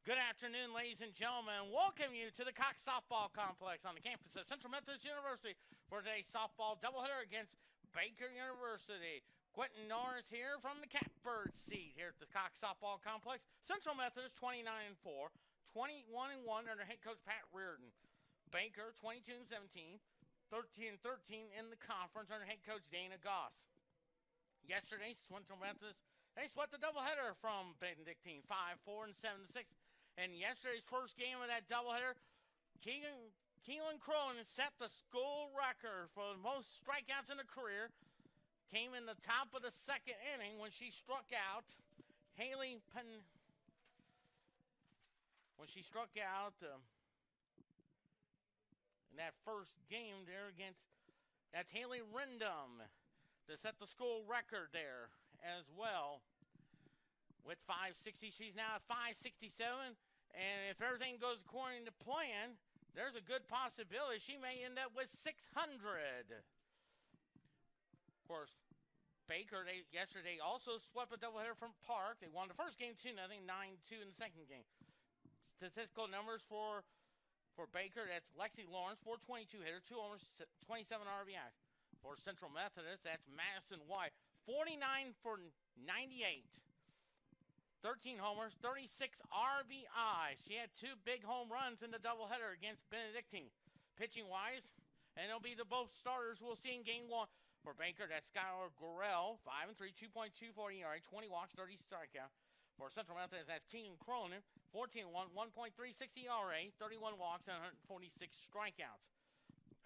Good afternoon, ladies and gentlemen. Welcome you to the Cox Softball Complex on the campus of Central Methodist University for today's softball doubleheader against Baker University. Quentin Norris here from the Catbird seat here at the Cox Softball Complex. Central Methodist 29-4, 21-1 under head coach Pat Reardon. Baker 22-17, 13-13 in the conference under head coach Dana Goss. Yesterday, Central Methodist, they swept the doubleheader from Benedictine 5-4 and 7-6. And yesterday's first game of that doubleheader, Keelan Cronin set the school record for the most strikeouts in her career. Came in the top of the second inning when she struck out Haley in that first game there that's Haley Rendum to set the school record there as well with 560. She's now at 567, and if everything goes according to plan, there's a good possibility she may end up with 600. Of course, Baker, yesterday also swept a doubleheader from Park. They won the first game 2-0, 9-2 in the second game. Statistical numbers for Baker, that's Lexi Lawrence, 422 hitter, 2 homers, 27 RBI. For Central Methodist, that's Madison White, 49 for 98. 13 homers, 36 RBI. She had 2 big home runs in the doubleheader against Benedictine. Pitching-wise, and it'll be the both starters we'll see in Game 1. For Baker, that's Skylar Gorell, 5-3, 2.24 ERA, 20 walks, 30 strikeout. For Central Methodist, that's Keegan Cronin, 14-1, 1.36 ERA, 31 walks, and 146 strikeouts.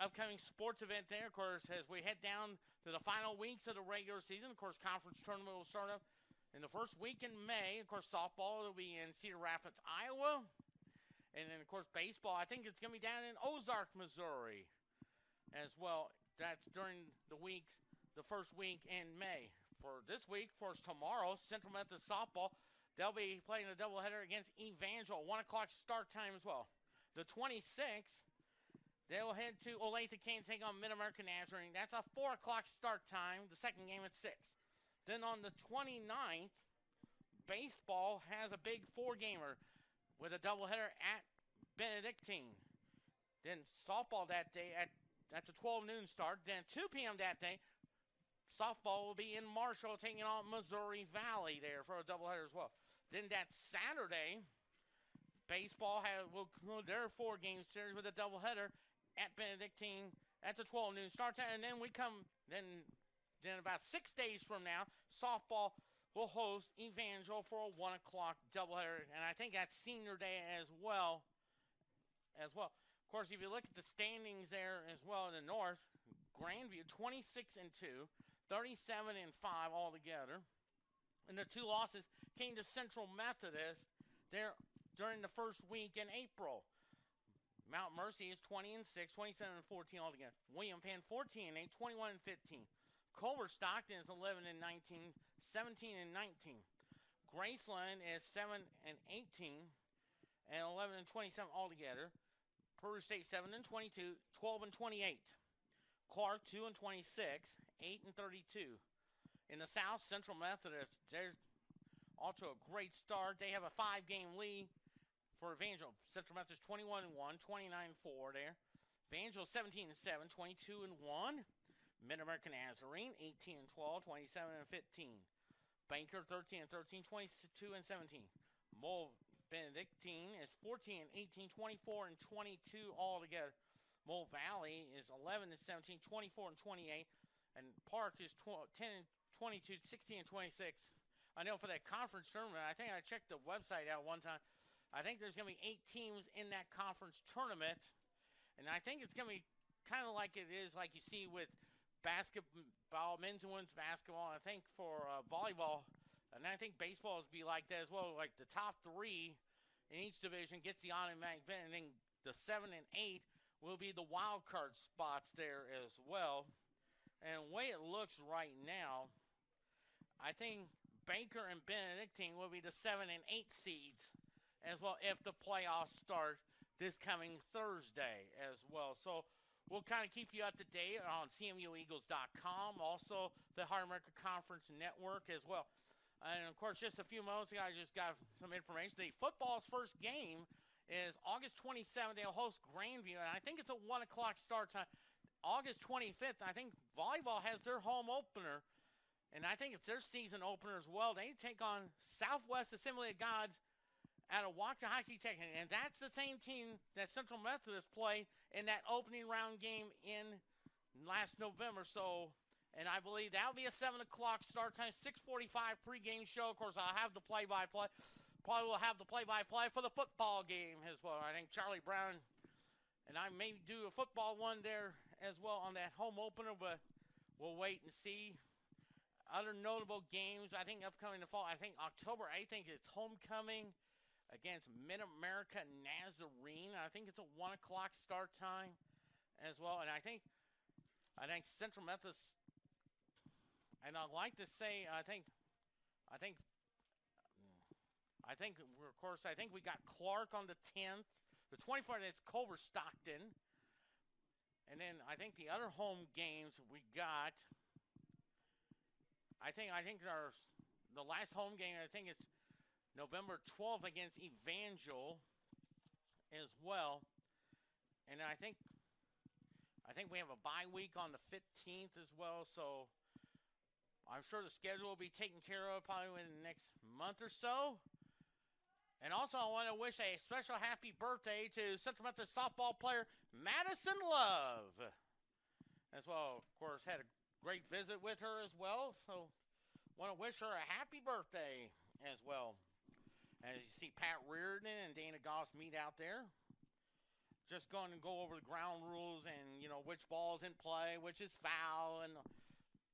Upcoming sports event there, of course, as we head down to the final weeks of the regular season. Of course, conference tournament will start up in the first week in May. Of course, softball will be in Cedar Rapids, Iowa. And then, of course, baseball, I think it's going to be down in Ozark, Missouri as well. That's during the first week in May. For this week, of course, tomorrow, Central Methodist softball, they'll be playing a doubleheader against Evangel, 1 o'clock start time as well. The 26th, they'll head to Olathe, Kansas, take on Mid-American Nazarene. That's a 4 o'clock start time, the second game at 6. Then on the 29th, baseball has a big 4-gamer with a doubleheader at Benedictine. Then softball that day, that's a 12 noon start. Then 2 p.m. that day, softball will be in Marshall taking on Missouri Valley there for a doubleheader as well. Then that Saturday, baseball will go their 4-game series with a doubleheader at Benedictine. That's a 12 noon start time. And then then about 6 days from now, softball will host Evangel for a 1 o'clock doubleheader. And I think that's senior day as well. Of course, if you look at the standings there as well in the north, Grandview 26-2, 37-5 altogether. And the 2 losses came to Central Methodist there during the first week in April. Mount Mercy is 20-6, 27-14 altogether. William Penn 14-8, 21-15. Culver Stockton is 11-19, 17-19. Graceland is 7-18, and 11-27 altogether. Peru State 7-22, 12-28. Clark 2-26, 8-32. In the South, Central Methodist, there's also a great start. They have a 5-game lead for Evangel. Central Methodist 21-1, 29-4 there. Evangel 17-7, 22-1. Mid-American Nazarene 18-12, 27-15. Banker 13-13, 22-17. Mole Benedictine is 14-18, 24-22 altogether. Mole Valley is 11-17, 24-28. And Park is 10-22, 16-26. I know for that conference tournament, I think I checked the website out one time. I think there's going to be 8 teams in that conference tournament. And I think it's going to be kind of like it is like you see with basketball, men's and women's basketball, and I think for volleyball, and I think baseball will be like that as well. Like the top 3 in each division gets the automatic bid, and then the 7 and 8 will be the wild card spots there as well. And the way it looks right now, I think Baker and Benedictine will be the 7 and 8 seeds as well if the playoffs start this coming Thursday as well. So we'll kind of keep you up to date on CMUEagles.com, also the Hard America Conference Network as well. And of course, just a few moments ago, I just got some information. The football's first game is August 27th. They'll host Grandview, and I think it's a 1 o'clock start time. August 25th, I think volleyball has their home opener, and I think it's their season opener as well. They take on Southwest Assembly of God's out of Waxahachie Tech, and that's the same team that Central Methodist played in that opening round game in last November. So, and I believe that'll be a 7 o'clock start time, 6:45 pregame show. Of course, I'll have the play-by-play. Probably will have the play-by-play for the football game as well. I think Charlie Brown and I may do a football one there as well on that home opener, but we'll wait and see. Other notable games, I think upcoming in the fall, I think October 8th, I think it's homecoming against Mid-America Nazarene. I think it's a 1 o'clock start time as well. And I think Central Methodist, and I'd like to say, I think we got Clark on the 10th. The 24th, it's Culver Stockton. And then I think the other home games we got, I think the last home game, I think it's November 12th against Evangel as well. And I think we have a bye week on the 15th as well. So I'm sure the schedule will be taken care of probably in the next month or so. And also I want to wish a special happy birthday to Central Methodist softball player Madison Love as well. Of course, had a great visit with her as well. So want to wish her a happy birthday as well. As you see, Pat Reardon and Dana Goss meet out there. Just going to go over the ground rules and, which ball's in play, which is foul, and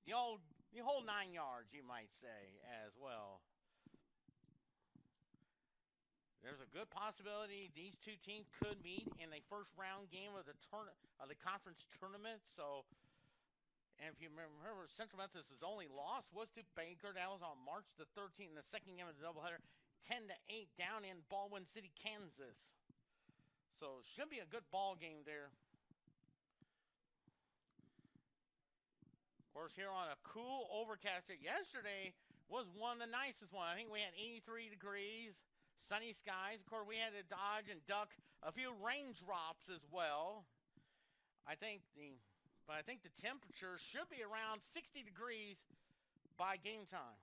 the whole 9 yards, you might say, as well. There's a good possibility these two teams could meet in a first-round game of the conference tournament. So, and if you remember, Central Methodist's only loss was to Baker. That was on March the 13th in the second game of the doubleheader. 10-8 down in Baldwin City, Kansas. So should be a good ball game there. Of course, here on a cool overcast day. Yesterday was one of the nicest ones. I think we had 83 degrees, sunny skies. Of course, we had to dodge and duck a few raindrops as well. I think the temperature should be around 60 degrees by game time.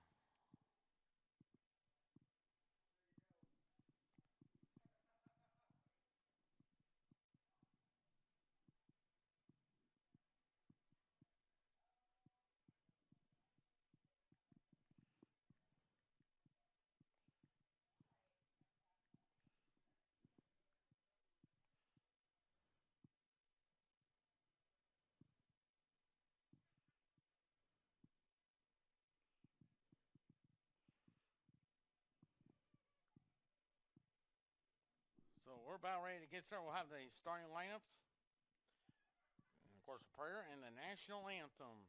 So we're about ready to get started. We'll have the starting lineups. And of course, the prayer and the national anthem.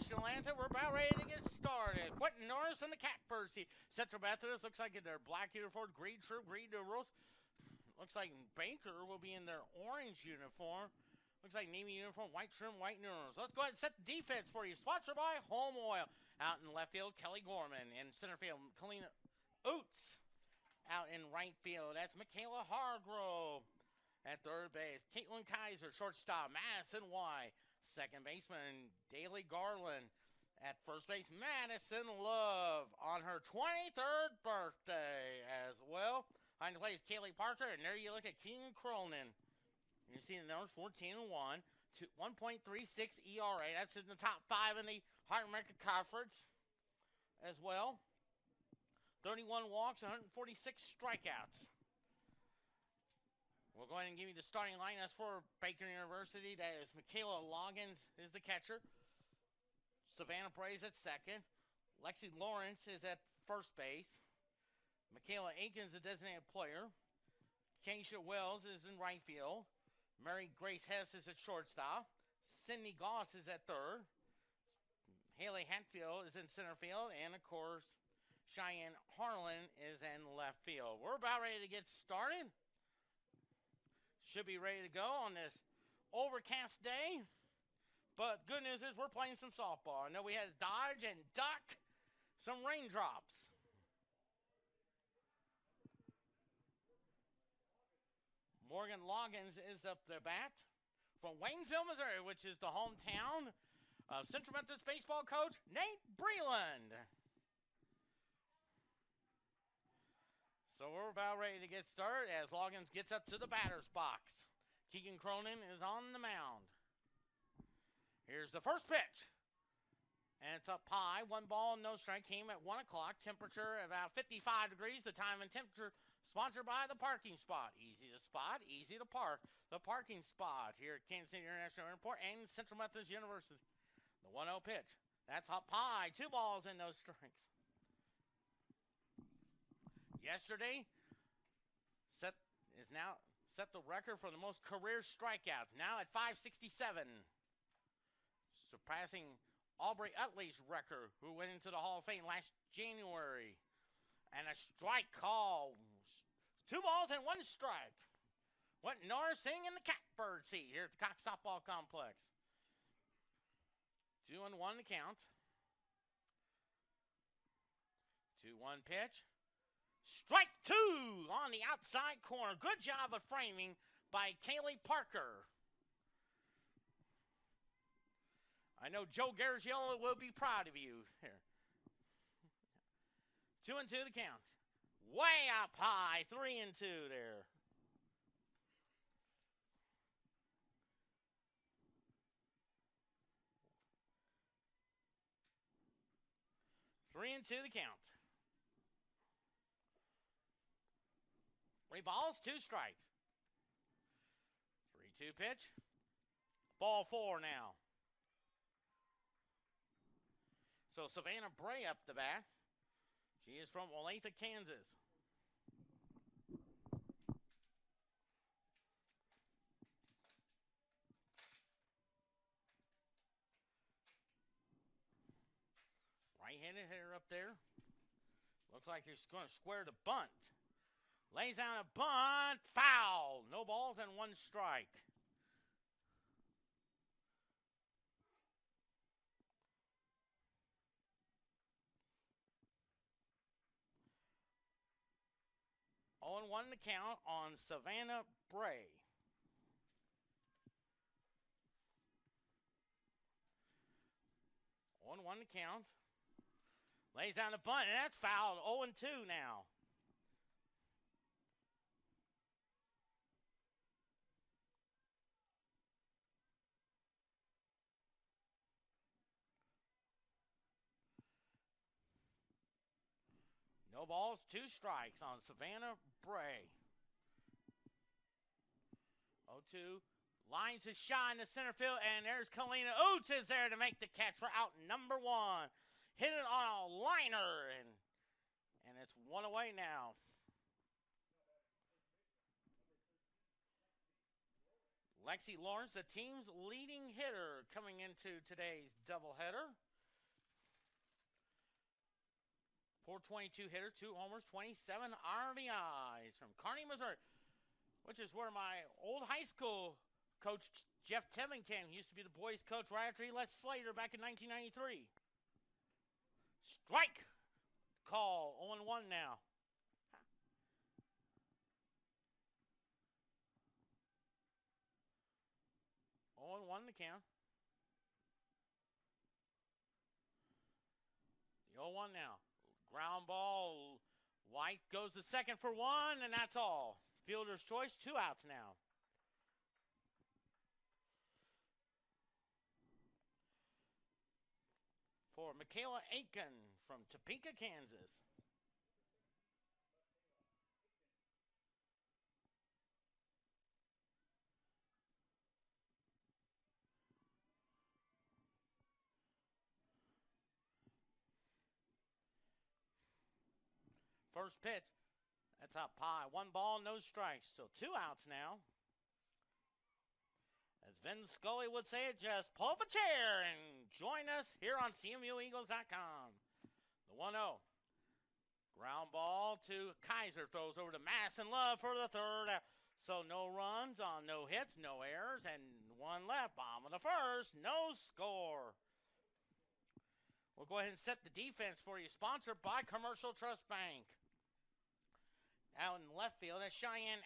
national anthem. We're about ready to get started. Quentin Norris and the Catbird seat. Central Methodist looks like in their black uniform, green shirt, green rules. Looks like Baker will be in their orange uniform. Looks like Navy uniform, white trim, white numerals. Let's go ahead and set the defense for you. Sponsored by Home Oil. Out in left field, Kelly Gorman. In center field, Kalina Oates. Out in right field, that's Michaela Hargrove. At third base, Caitlin Kaiser. Shortstop, Madison White. Second baseman, Daly Garland. At first base, Madison Love on her 23rd birthday as well. Behind the plate is Kaylee Parker, and there you look at Keaton Cronin. You see the numbers 14-1, 1.36 ERA. That's in the top 5 in the Heart America Conference as well. 31 walks, 146 strikeouts. We'll go ahead and give you the starting line. That's for Baker University. That is Michaela Loggins is the catcher. Savannah Braze at second. Lexi Lawrence is at first base. Michaela Aikens, the designated player. Keisha Wells is in right field. Mary Grace Hess is at shortstop. Sydney Goss is at third. Haley Hatfield is in center field. And, of course, Cheyenne Harlan is in left field. We're about ready to get started. Should be ready to go on this overcast day. But good news is we're playing some softball. I know we had to dodge and duck some raindrops. Morgan Loggins is up the bat from Waynesville, Missouri, which is the hometown of Central Methodist baseball coach Nate Breland. So we're about ready to get started as Loggins gets up to the batter's box. Keegan Cronin is on the mound. Here's the first pitch. And it's up high. 1 ball, no strike. Came at 1 o'clock. Temperature about 55 degrees. The time and temperature sponsored by the parking spot. Easy to spot, easy to park. The parking spot here at Kansas City International Airport and Central Methodist University. The 1-0 pitch. That's up high. 2 balls and no strikes. Yesterday, set the record for the most career strikeouts. Now at 567. Surpassing Aubrey Utley's record, who went into the Hall of Fame last January. And a strike call. 2 balls and 1 strike. What Norris sitting in the Catbird seat here at the Cox Softball Complex. 2-1 to count. 2-1 pitch. Strike 2 on the outside corner. Good job of framing by Kaylee Parker. I know Joe Garagiola will be proud of you here. 2-2 to count. Way up high. 3-2 there. Three and 2 to count. 3 balls, 2 strikes. 3-2 pitch. Ball 4 now. So Savannah Bray up the bat. She is from Olathe, Kansas. Right-handed hitter up there. Looks like he's going to square the bunt. Lays down a bunt. Foul. No balls and 1 strike. On 1 to count on Savannah Bray. On 1 to count. Lays down the bunt, and that's fouled. 0-2 now. No balls, 2 strikes on Savannah Bray. 0-2. Lines a shot in the center field, and there's Kalina Oates is there to make the catch for out number 1. Hit it on a liner, and it's 1 away now. Lexi Lawrence, the team's leading hitter, coming into today's doubleheader. 422 hitter, 2 homers, 27 RBIs from Kearney, Missouri, which is where my old high school coach, Jeff Tevington, used to be the boys' coach right after he left Slater back in 1993. Strike call, 0-1 now. 0-1 the count. The 0-1 now. Ground ball. White goes to second for 1, and that's all. Fielder's choice, 2 outs now. For Michaela Aiken from Topeka, Kansas. First pitch, that's up high. 1 ball, no strikes. So 2 outs now. As Vin Scully would say it, just pull up a chair and join us here on CMUEagles.com. The 1-0. Ground ball to Kaiser. Throws over to Madison Love for the third. So no runs on no hits, no errors, and 1 left. Bottom of the first. No score. We'll go ahead and set the defense for you. Sponsored by Commercial Trust Bank. Out in left field, that's Cheyenne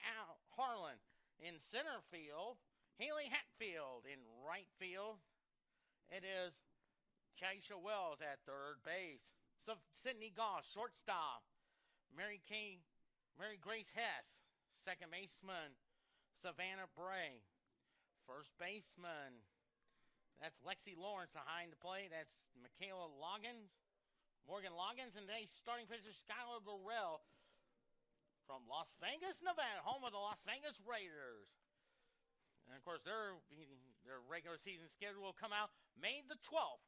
Harlan. In center field, Haley Hatfield. In right field, it is Keisha Wells at third base. So Sydney Goss, shortstop. Mary Grace Hess, second baseman. Savannah Bray, first baseman. That's Lexi Lawrence behind the plate. That's Morgan Loggins, and today's starting pitcher Skylar Burrell from Las Vegas, Nevada, home of the Las Vegas Raiders. And, of course, their regular season schedule will come out May the 12th.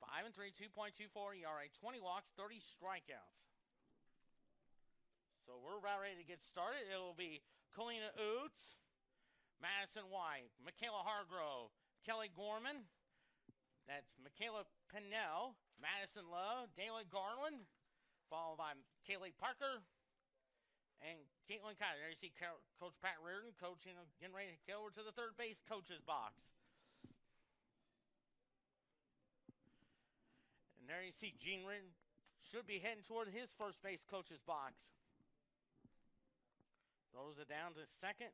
5-3, 2.24 ERA, 20 walks, 30 strikeouts. So we're about ready to get started. It will be Kalina Oots, Madison White, Michaela Hargrove, Kelly Gorman. That's Michaela Pennell, Madison Love, Dayla Garland, followed by Kaylee Parker and Caitlin Kaiser. There you see Coach Pat Reardon coaching, getting ready to go over to the third base coach's box. And there you see Gene Reardon should be heading toward his first base coach's box. Throws it down to second.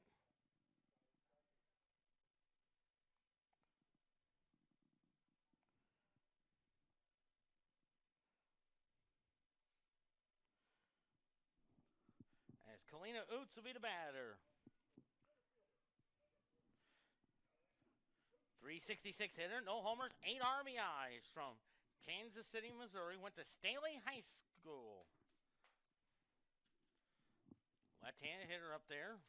As Kalina Oots will be the batter. 366 hitter, no homers, 8 RBIs from Kansas City, Missouri. Went to Staley High School. Left-handed hitter up there.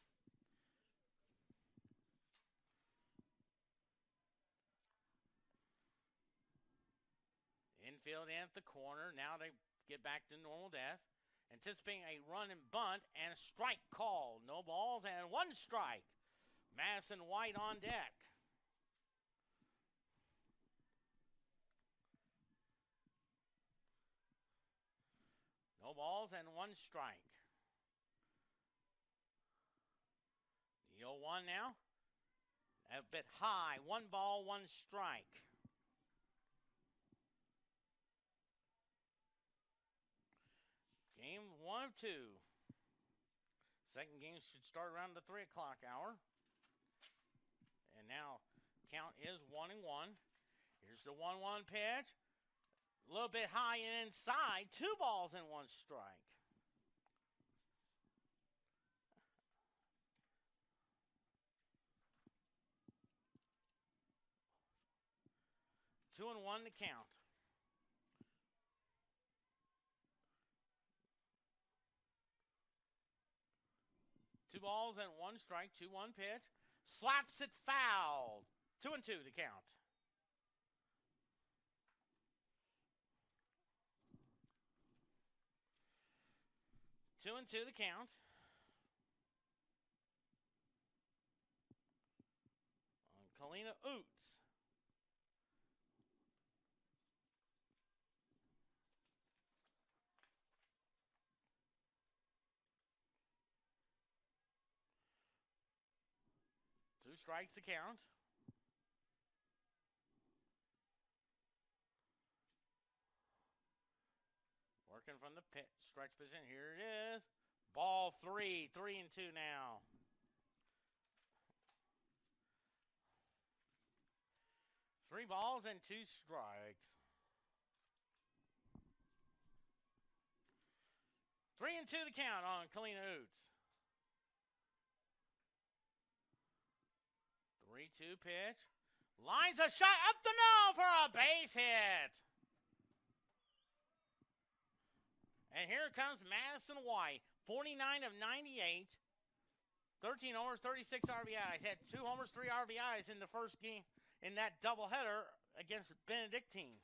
Infield and at the corner. Now they get back to normal depth. Anticipating a run and bunt and a strike call. No balls and 1 strike. Madison White on deck. No balls and 1 strike. The 0-1 now. A bit high. 1 ball, 1 strike. Game 1 of 2. Second game should start around the 3 o'clock hour. And now count is 1-1. Here's the 1-1 pitch. A little bit high and inside. 2 balls and 1 strike. Two and 1 to count. Two balls and 1 strike, 2-1 pitch. Slaps it foul. 2-2 to count. Two and 2 to count. On Kalina Oots. strikes the count. Working from the pit stretch position. Here it is. Ball 3. 3-2 now. Three balls and 2 strikes. 3-2 the count on Kalina Oots. 3-2 pitch. Lines a shot up the middle for a base hit. And here comes Madison White, 49 of 98, 13 homers, 36 RBIs. Had 2 homers, 3 RBIs in the first game in that doubleheader against Benedictine.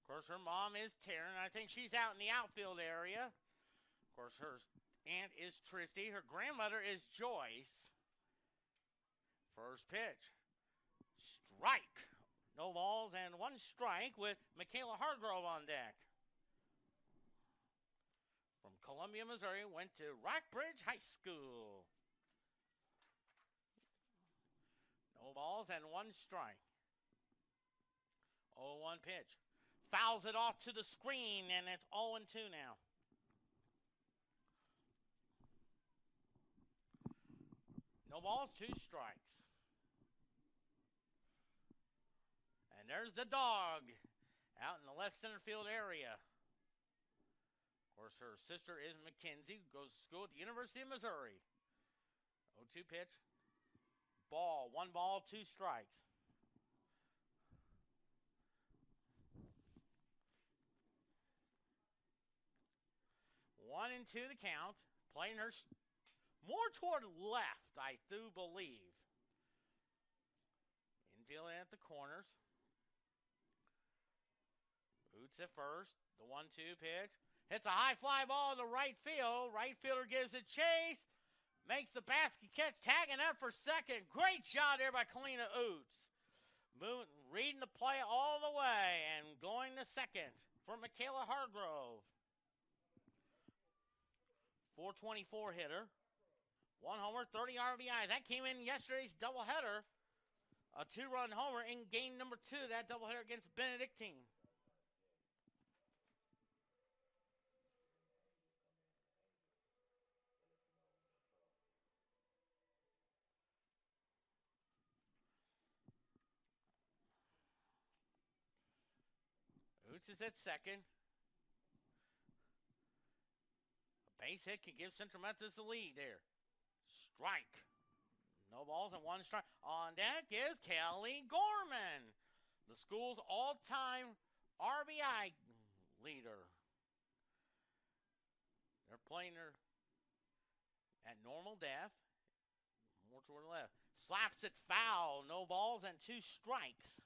Of course, her mom is Taryn. I think she's out in the outfield area. Of course, her aunt is Tristy. Her grandmother is Joyce. First pitch. Strike. No balls and 1 strike with Michaela Hargrove on deck. From Columbia, Missouri, went to Rockbridge High School. No balls and 1 strike. 0-1 pitch. Fouls it off to the screen, and it's 0-2 now. No balls, 2 strikes. And there's the dog out in the left center field area. Of course, her sister is Mackenzie, who goes to school at the University of Missouri. 0-2 pitch. Ball. 1 ball, 2 strikes. One and 2 the count. Playing her more toward left, I do believe. Infield at the corners. Oots at first. The 1-2 pitch. Hits a high fly ball to right field. Right fielder gives it chase. Makes the basket catch. Tagging up for second. Great job there by Kalina Oots. Reading the play all the way and going to second for Michaela Hargrove. 424 hitter. 1 homer, 30 RBIs. That came in yesterday's doubleheader. A 2-run homer in game number 2. That doubleheader against Benedictine. Oots is at second. A base hit can give Central Methodist the lead there. Strike. No balls and 1 strike. On deck is Kelly Gorman, the school's all-time RBI leader. They're playing her at normal depth. More toward the left. Slaps it foul. No balls and 2 strikes.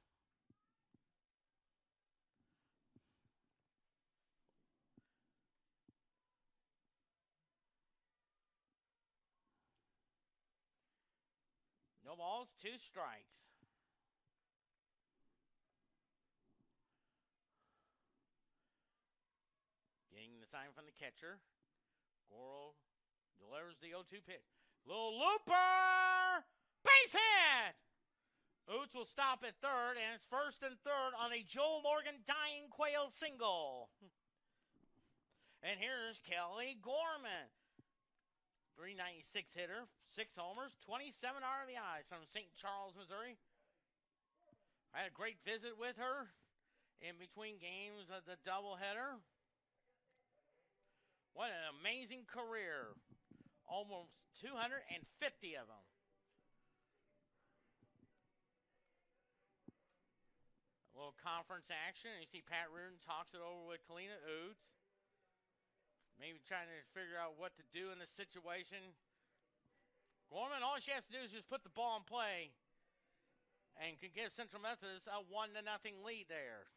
No balls, 2 strikes. Getting the sign from the catcher. Goro delivers the 0-2 pitch. Little looper! Base hit! Oots will stop at third, and it's first and third on a Joel Morgan Dying Quail single. And here's Kelly Gorman. 396 hitter, 6 homers, 27 RBIs from St. Charles, Missouri. I had a great visit with her in between games of the doubleheader. What an amazing career. Almost 250 of them. A little conference action. You see Pat Reardon talks it over with Kalina Oots. Maybe trying to figure out what to do in the situation. Gorman, all she has to do is just put the ball in play and can give Central Methodist a 1-0 lead there.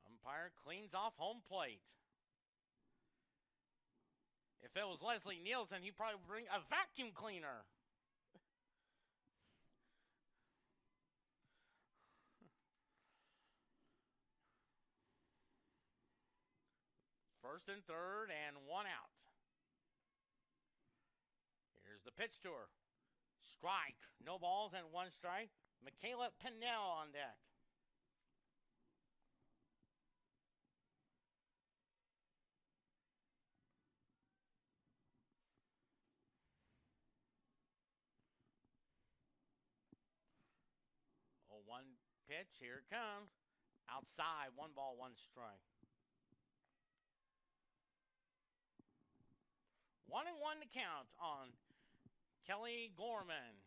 Umpire cleans off home plate. If it was Leslie Nielsen, he'd probably bring a vacuum cleaner. First and third and 1 out. Here's the pitch to her. Strike. No balls and 1 strike. Michaela Pinnell on deck. Oh, 1 pitch. Here it comes. Outside. 1 ball, 1 strike. 1-1 to count on Kelly Gorman.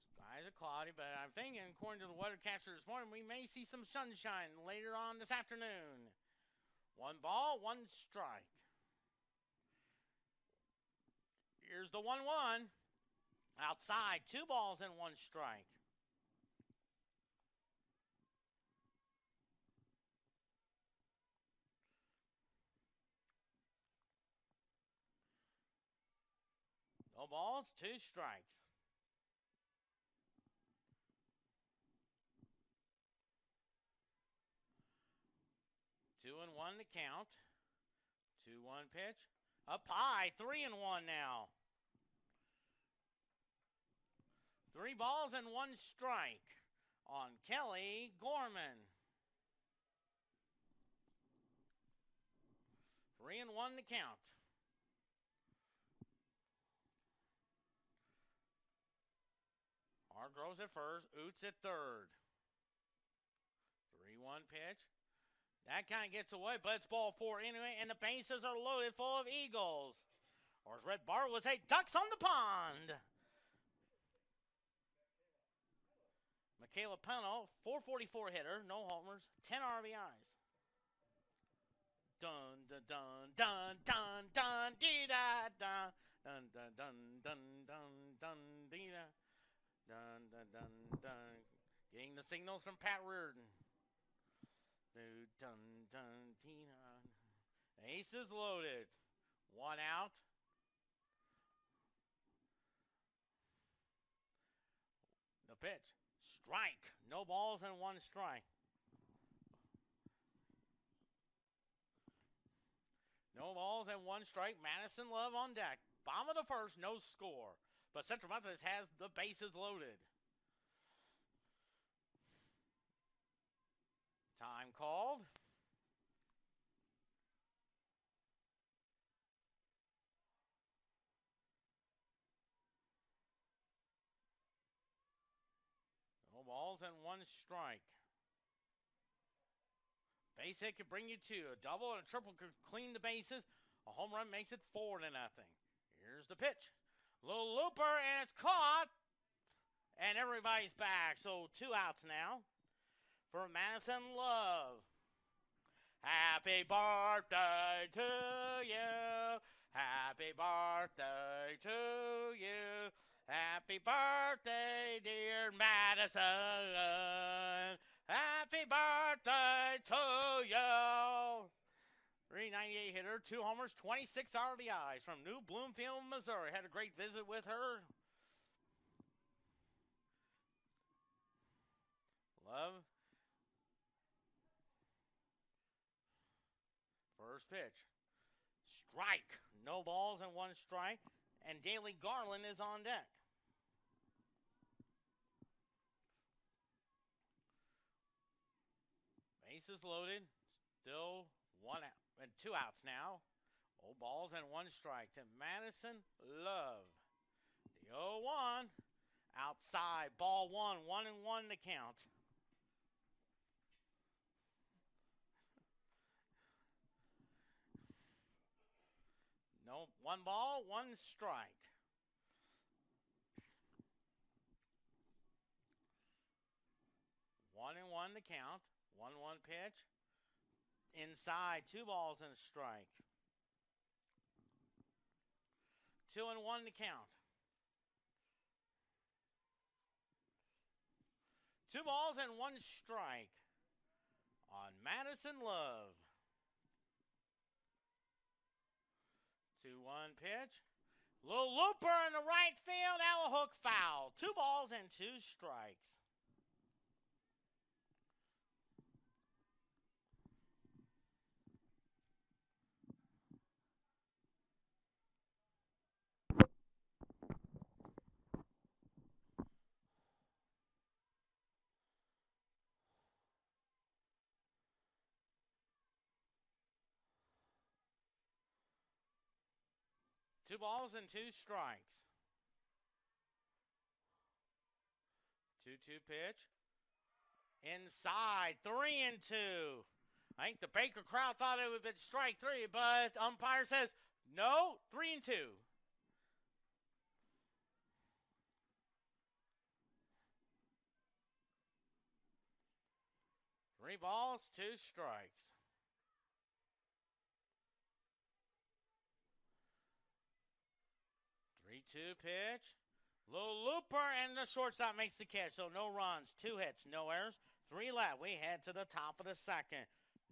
Skies are cloudy, but I'm thinking, according to the weathercaster this morning, we may see some sunshine later on this afternoon. 1 ball, 1 strike. Here's the 1-1. Outside, 2 balls and 1 strike. No balls, 2 strikes. 2-1 to count. 2-1 pitch. Up high, 3-1 now. 3 balls and 1 strike on Kelly Gorman. 3-1 to count. Hargroves at first, Oots at third. 3-1 pitch. That kind of gets away, but it's ball 4 anyway, and the bases are loaded full of Eagles. Or as Red Bar would say, ducks on the pond. Michaela Pinnell, 444 hitter, no homers, 10 RBIs. Dun dun dun dun dun dun dee da da dun dun dun dun dun dun dee da dun dun dun dun. Getting the signals from Pat Reardon. Dun dun dun dee da. Ace is loaded. 1 out. The pitch. Strike. No balls and 1 strike. No balls and 1 strike. Madison Love on deck. Bottom of the first, no score. But Central Methodist has the bases loaded. Time called. No balls and 1 strike. Base hit could bring you 2. A double and a triple could clean the bases. A home run makes it 4-0. Here's the pitch. Little looper, and it's caught. And everybody's back. So 2 outs now for Madison Love. Happy birthday to you. Happy birthday to you. Happy birthday, dear Madison. Happy birthday to you. 398 hitter, 2 homers, 26 RBIs from New Bloomfield, Missouri. Had a great visit with her. Love. First pitch. Strike. No balls and 1 strike. And Daly Garland is on deck. Bases loaded. Still 1 out. And 2 outs now. 0 balls and 1 strike to Madison Love. The 0-1. Outside. Ball 1. 1-1 to count. No, 1 ball, 1 strike. One and one to count. 1-1 pitch. Inside, 2 balls and a strike. 2-1 to count. 2 balls and 1 strike on Madison Love. 2-1 pitch. Little looper in the right field. That will hook foul. 2 balls and 2 strikes. 2 balls and 2 strikes. 2-2 pitch. Inside, 3-2. I think the Baker crowd thought it would have been strike 3, but umpire says no, 3-2. 3 balls, 2 strikes. 3-2 pitch. Little looper, and the shortstop makes the catch. So no runs, 2 hits, no errors, 3 left. We head to the top of the second.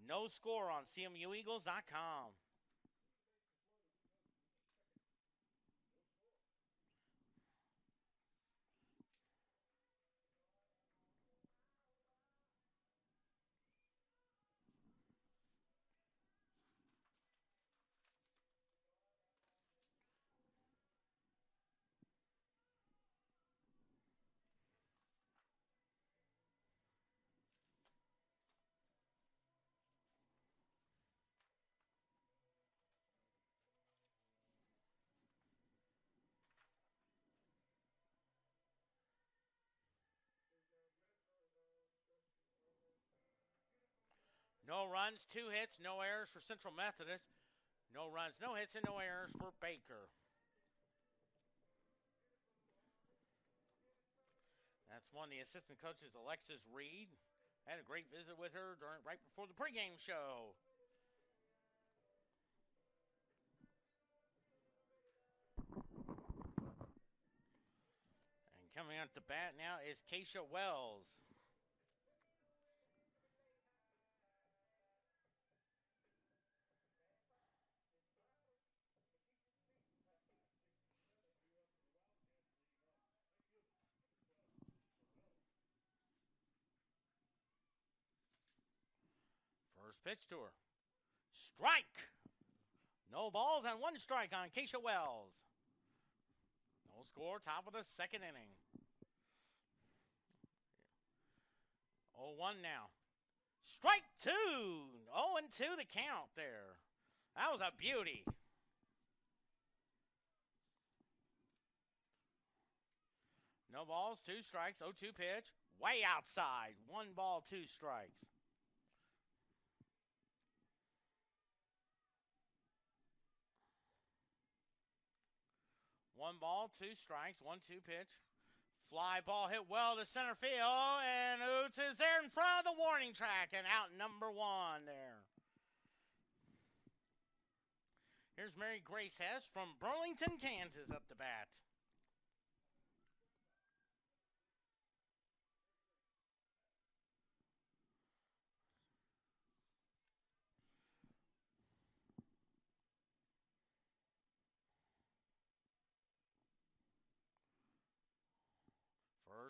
No score on CMUEagles.com. No runs, 2 hits, no errors for Central Methodist. No runs, no hits, and no errors for Baker. That's one of the assistant coaches, Alexis Reed. I had a great visit with her right before the pregame show. And coming out to bat now is Keisha Wells. First pitch to her. Strike! No balls and 1 strike on Keisha Wells. No score, top of the second inning. 0-1 now. Strike 2! 0-2 the count there. That was a beauty. No balls, 2 strikes, 0-2 pitch. Way outside. 1 ball, 2 strikes. One ball, 2 strikes, 1-2 pitch. Fly ball hit well to center field, and Oots is there in front of the warning track, and out number 1 there. Here's Mary Grace Hess from Burlington, Kansas up the bat.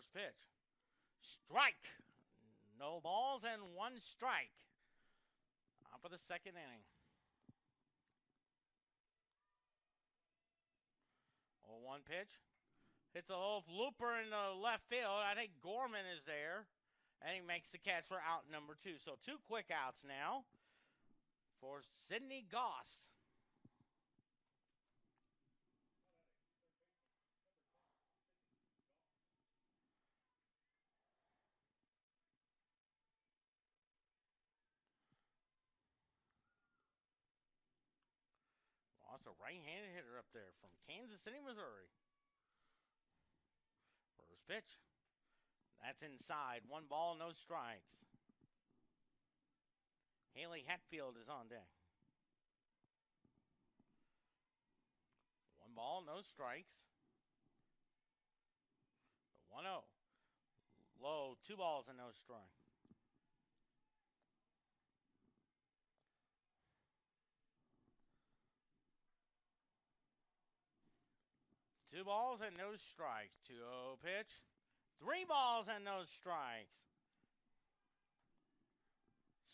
First pitch. Strike. No balls and 1 strike. Top of the second inning. 0-1 pitch. Hits a little looper in the left field. I think Gorman is there. And he makes the catch for out number 2. So 2 quick outs now for Sydney Goss. A right-handed hitter up there from Kansas City, Missouri. First pitch. That's inside. 1 ball, no strikes. Haley Hatfield is on deck. 1 ball, no strikes. 1-0. Low, 2 balls and no strike. Two balls and no strikes. 2-0 pitch. 3 balls and no strikes.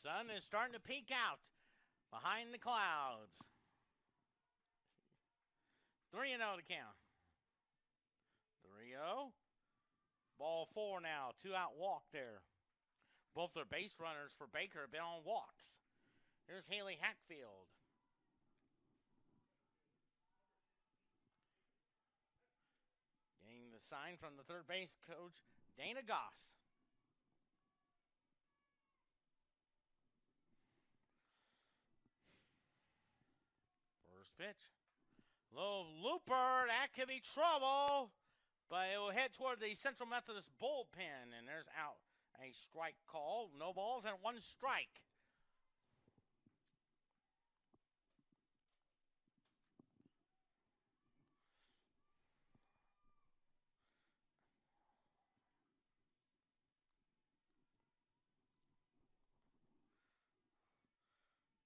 Sun is starting to peek out behind the clouds. 3-0 to count. 3-0. Ball 4 now. 2-out walk there. Both their base runners for Baker have been on walks. Here's Haley Hatfield. signed from the third base coach, Dana Goss. First pitch. Low looper. That could be trouble. But it will head toward the Central Methodist bullpen. And there's out. A strike call. No balls and one strike.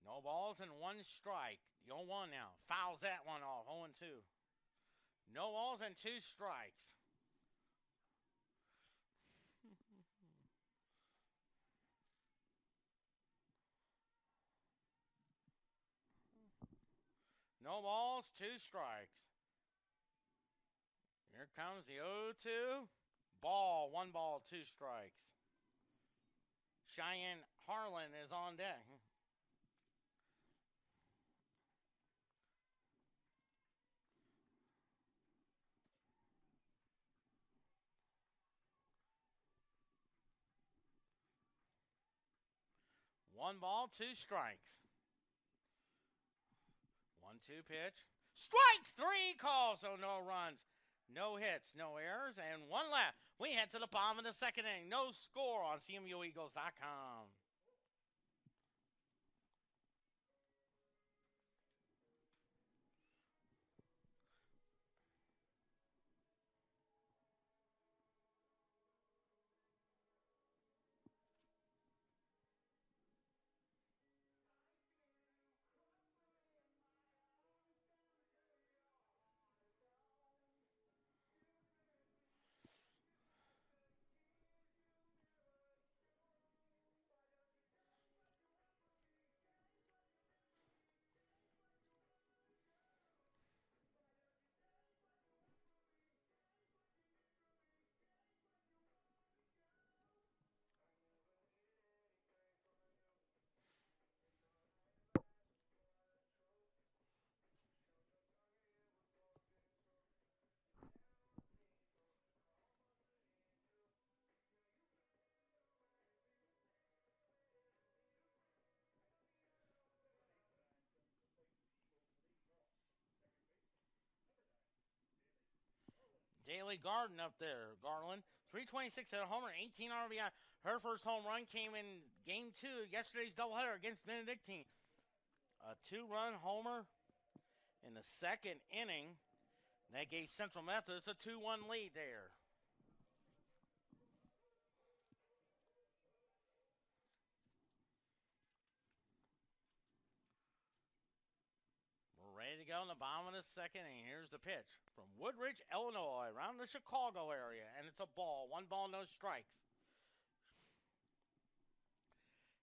No balls and one strike. The 0-1 now. Fouls that one off. 0-2. No balls and two strikes. No balls, two strikes. Here comes the 0-2. Ball, 1 ball, 2 strikes. Cheyenne Harlan is on deck. One ball, two strikes. 1-2 pitch. Strike 3 calls, so no runs, no hits, no errors, and one left. We head to the bottom of the second inning. No score on CMUEagles.com. Daily Garden up there, Garland. 326 at a homer, 18 RBI. Her first home run came in game 2, yesterday's doubleheader against Benedictine. A 2-run homer in the second inning. That gave Central Methodist a 2-1 lead there. Ready to go in the bottom of the second inning. Here's the pitch from Woodridge, Illinois, around the Chicago area, and it's a ball. 1 ball, no strikes.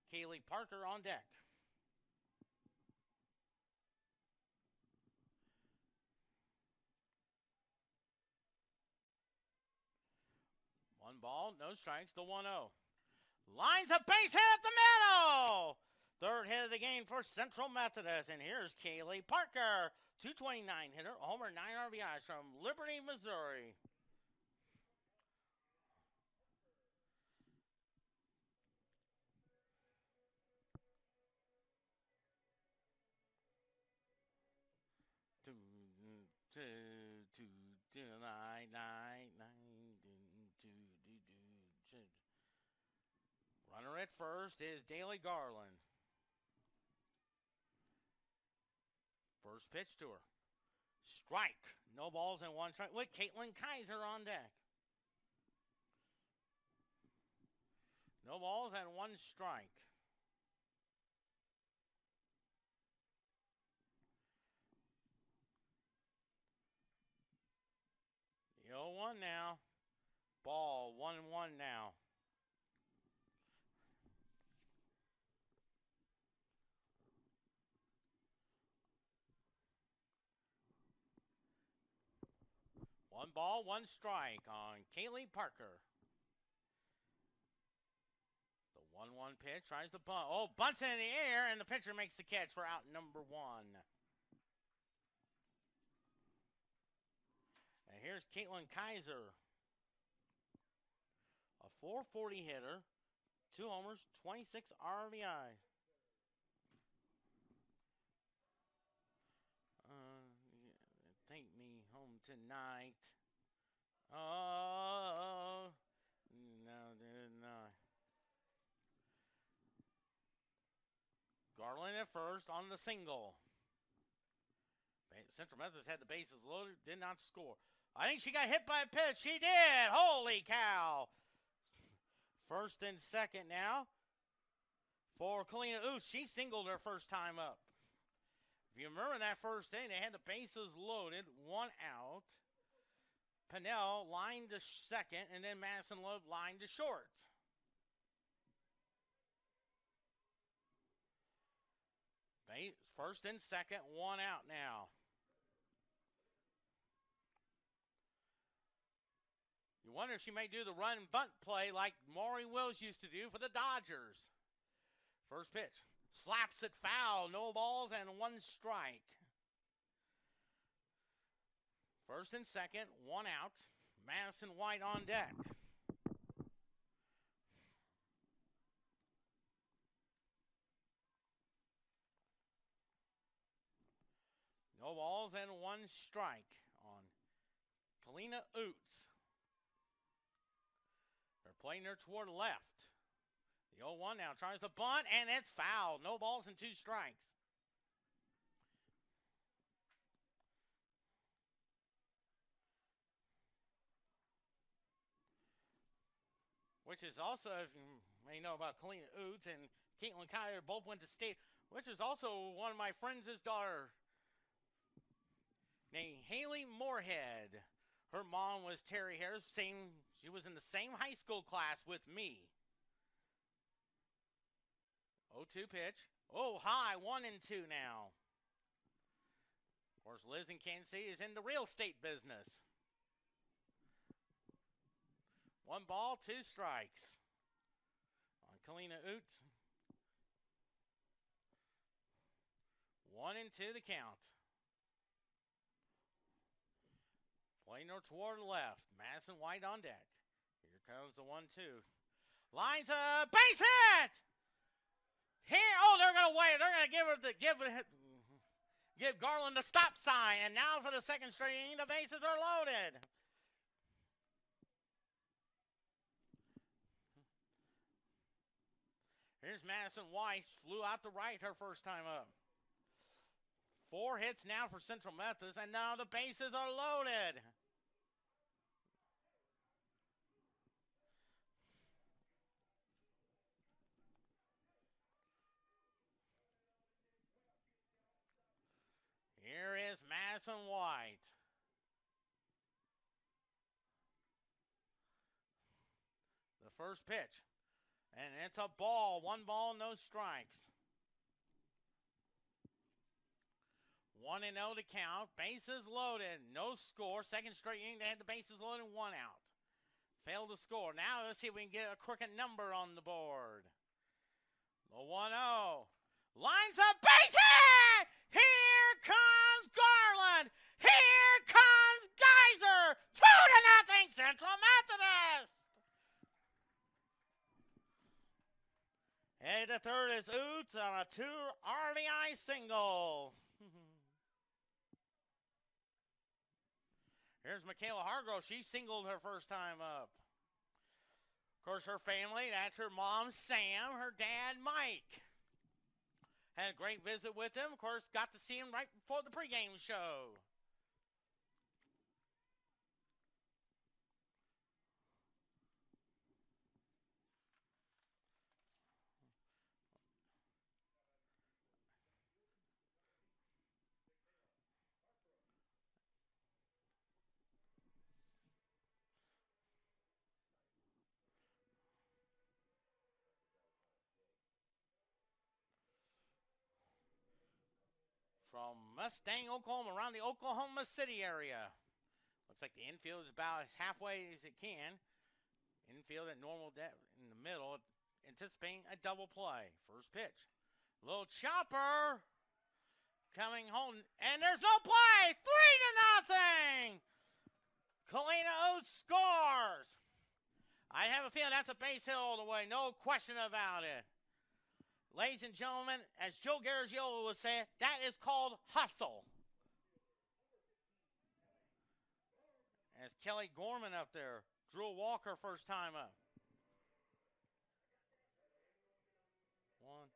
Kaylee Parker on deck. One ball, no strikes, the 1-0. Lines a base hit at the middle. Third hit of the game for Central Methodist. And here's Kaylee Parker, 229 hitter, homer, 9 RBIs from Liberty, Missouri. Runner at first is Daly Garland. First pitch to her. Strike. No balls and one strike with Caitlin Kaiser on deck. No balls and one strike. The 0-1 now. Ball 1-1 now. One ball, one strike on Kaylee Parker. The 1-1 pitch, tries to bunt. Oh, bunts in the air, and the pitcher makes the catch for out number 1. And here's Caitlin Kaiser. 440 hitter, 2 homers, 26 RBI. Take me home tonight. Oh, no, did not. Garland at first on the single. Central Methodist had the bases loaded, did not score. I think she got hit by a pitch. She did. Holy cow. First and second now for Kalina Oos. She singled her first time up. If you remember that first inning, they had the bases loaded, 1 out. Pinnell lined to second, and then Madison Love lined to short. First and second, 1 out now. You wonder if she may do the run and bunt play like Maury Wills used to do for the Dodgers. First pitch. Slaps it foul. No balls and 1 strike. First and second, 1 out. Madison White on deck. No balls and 1 strike on Kalina Oots. They're playing her toward left. The 0-1 now tries to bunt, and it's foul. No balls and 2 strikes. Which is also, if you may know about Kalina Oots and Caitlin Kyer, both went to state, which is also one of my friends' daughter, named Haley Moorhead. Her mom was Terry Harris. She was in the same high school class with me. 0-2 pitch. Oh, high, 1-2 now. Of course, Liz in Kansas City is in the real estate business. 1 ball, 2 strikes on Kalina Oots. 1-2 the count. Playing her toward the left. Madison White on deck. Here comes the 1-2. Lines up, base hit! Here, oh, they're going to wait. They're going to give Garland the stop sign. And now for the second straight inning, the bases are loaded. Here's Madison White. Flew out to right her first time up. 4 hits now for Central Methodist, and now the bases are loaded. Here is Madison White. The first pitch. And it's a ball. 1 ball, no strikes. 1-0 to count. Bases loaded. No score. Second straight inning, they had the bases loaded, 1 out. Failed to score. Now let's see if we can get a crooked number on the board. The 1-0. Lines up, base hit! Here comes Garland! Here comes Geyser! 2-0 Central Methodist! Headed to third is Oots on a 2 RBI single. Here's Michaela Hargrove. She singled her first time up. Of course, her family, that's her mom, Sam, her dad, Mike. Had a great visit with him. Of course, got to see him right before the pregame show. From Mustang, Oklahoma, around the Oklahoma City area. Looks like the infield is about as halfway as it can. Infield at normal depth in the middle, anticipating a double play. First pitch. Little chopper coming home, and there's no play! 3-0! Kalina Oates scores! I have a a feeling that's a base hit all the way. No question about it. Ladies and gentlemen, as Joe Garagiola would say, that is called hustle. As Kelly Gorman up there, Drew Walker first time up. 1.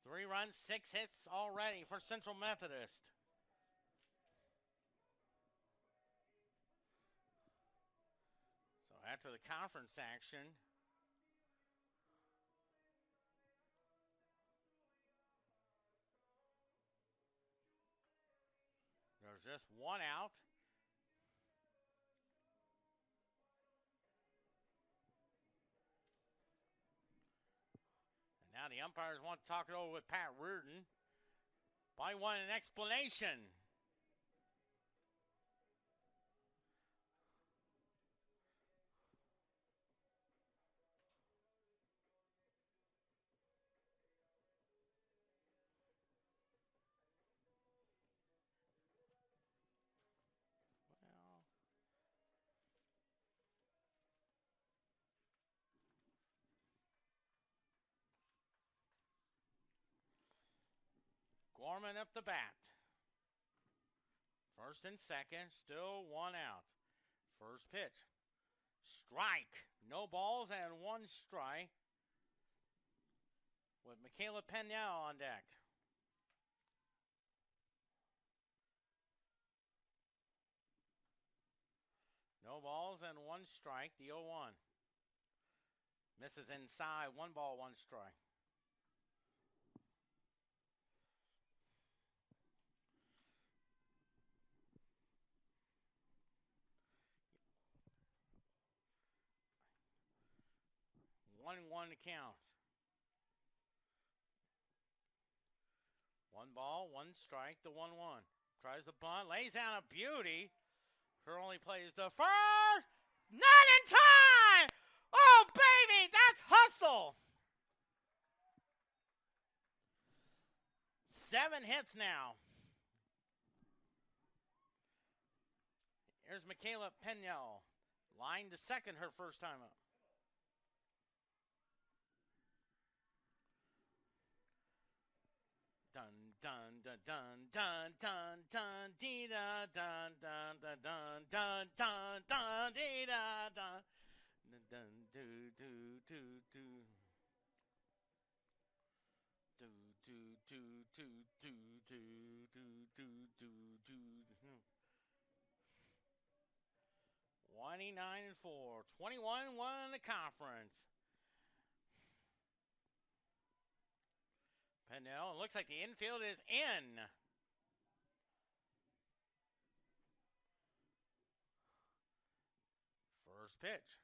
3 runs, 6 hits already for Central Methodist. So after the conference action, there's just 1 out. And now the umpires want to talk it over with Pat Reardon. Probably want an explanation. Gorman up the bat. First and second, still 1 out. First pitch. Strike. No balls and 1 strike. With Michaela Penel on deck. No balls and 1 strike. The 0-1. Misses inside. 1 ball, 1 strike. One to count. 1 ball, 1 strike, the 1-1. Tries the bunt, lays down a beauty. Curley plays the first. Not in time! Oh, baby, that's hustle. 7 hits now. Here's Michaela Penel. Line to second her first time up. Dun dun dun dun dun dun dee da dun dun dun dun dun dun dun dee da dun dun do do do do do do do do do do do do do. 29-4, 21-1 in the conference. Penel, it looks like the infield is in. First pitch.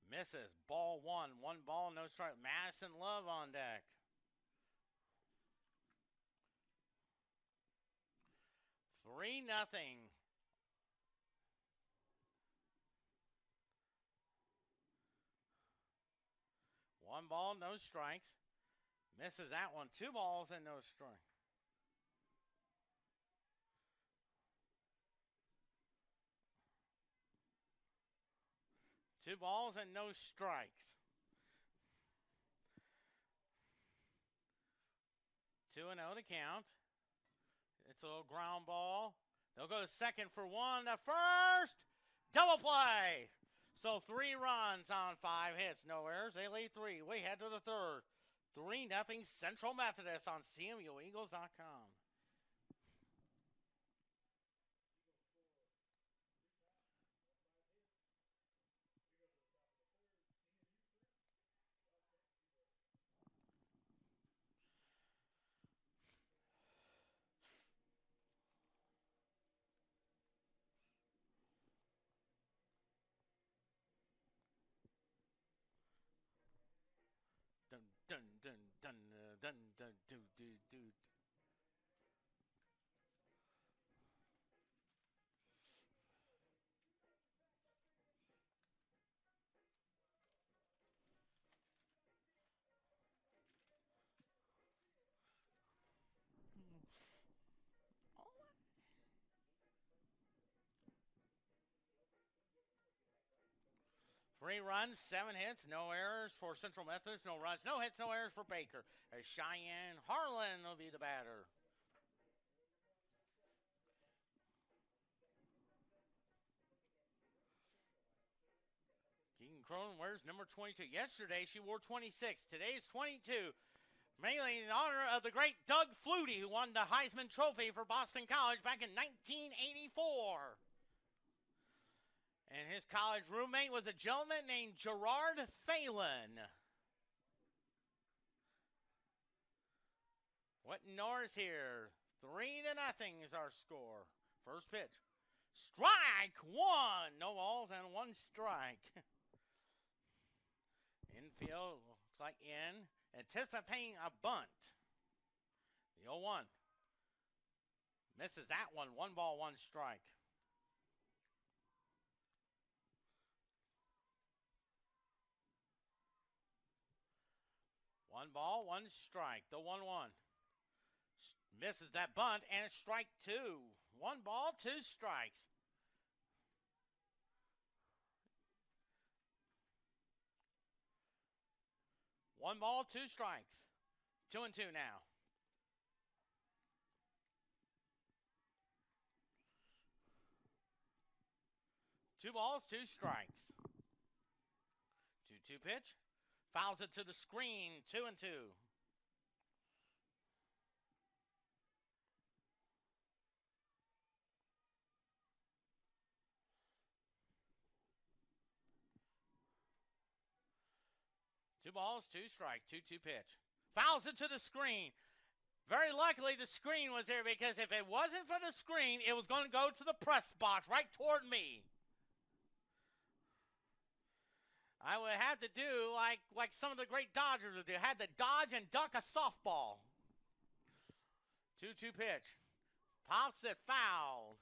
Misses. Ball 1. 1 ball, no strike. Madison Love on deck. Three nothing. One ball, no strikes. Misses that one. 2 balls and no strike. Two balls and no strikes. 2-0 to count. It's a little ground ball. They'll go to second for 1. The first. Double play. So 3 runs on 5 hits. No errors. They lead 3. We head to the third. 3-0 Central Methodist on CMUEagles.com. 3 runs, 7 hits, no errors for Central Methodist, no runs, no hits, no errors for Baker. As Cheyenne Harlan will be the batter. Keegan Cronin wears number 22. Yesterday she wore 26. Today is 22. Mainly in honor of the great Doug Flutie, who won the Heisman Trophy for Boston College back in 1984. And his college roommate was a gentleman named Gerard Phelan. Whitten Norris here. 3-0 is our score. First pitch. Strike one. No balls and 1 strike. Infield looks like in. Anticipating a bunt. The 0-1. Misses that one. 1 ball, 1 strike. One ball, 1 strike. The 1-1. Misses that bunt and a strike 2. 1 ball, 2 strikes. One ball, 2 strikes. 2-2 now. Two balls, 2 strikes. 2-2 pitch. Fouls it to the screen. 2-2. Two balls, 2 strikes. 2-2 pitch. Fouls it to the screen. Very luckily the screen was there, because if it wasn't for the screen, it was going to go to the press box right toward me. I would have to do like some of the great Dodgers would do. Had to dodge and duck a softball. 2-2 pitch. Pops it fouled.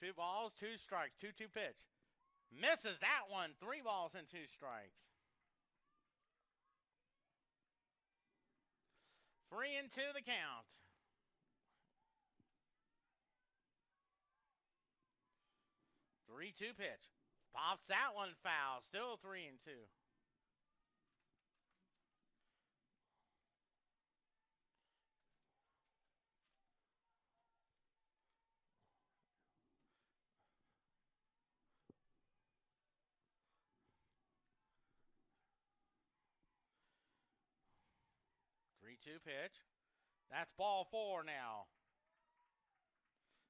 Two balls, 2 strikes. 2-2 pitch. Misses that one. 3 balls and 2 strikes. 3-2 the count. Three-two pitch. Pops that one foul. Still 3-2. Three-two pitch. That's ball 4 now.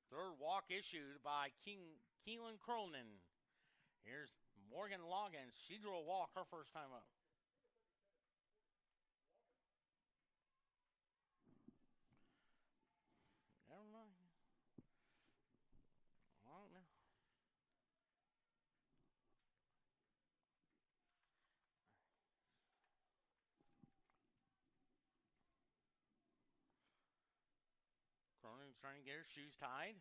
Third walk issued by Keelan Cronin. Here's Morgan Loggins. She drew a walk her first time up. Never mind. I don't know. Cronin's trying to get her shoes tied.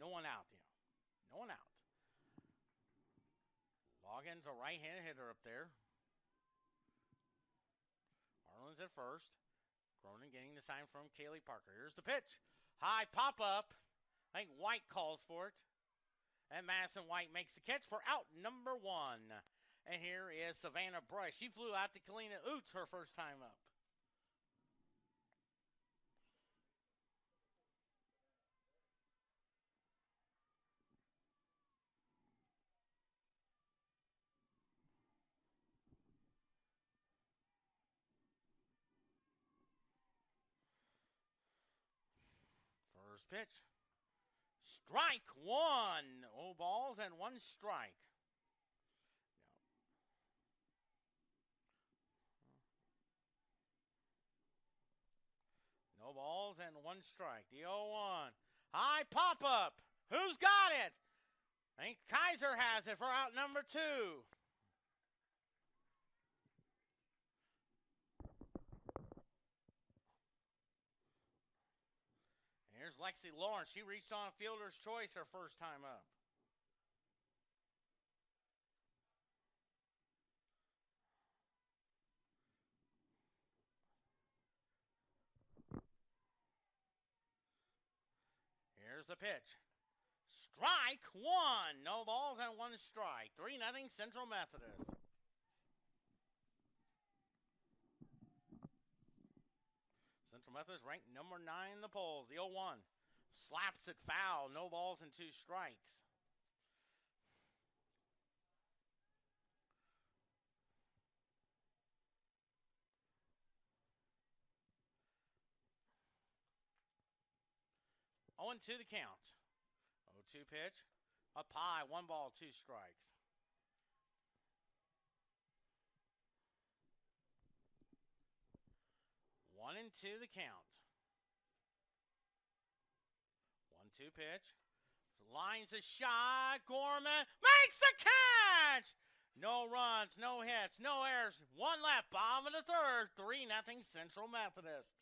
No one out there. No one out. Loggins, a right-handed hitter up there. Harlan's at first. Cronin getting the sign from Kaylee Parker. Here's the pitch. High pop-up. I think White calls for it. And Madison White makes the catch for out number 1. And here is Savannah Bryce. She flew out to Kalina Oots her first time up. First pitch. Strike 1. 0 balls and 1 strike. No balls and 1 strike. The 0-1. High pop-up. Who's got it? I think Kaiser has it for out number 2. Here's Lexi Lawrence. She reached on fielder's choice her first time up. Here's the pitch. Strike one. No balls and one strike. 3-0 Central Methodist. Central Methodist ranked number 9 in the polls. The 0-1. Slaps it foul. No balls and 2 strikes. Oh, 2 the count. 0-2 pitch. Up high. 1 ball, 2 strikes. 1-2 the count. 1-2 pitch. Lines a shot. Gorman makes the catch. No runs, no hits, no errors. 1 left. Bottom of the third. 3-0 Central Methodist.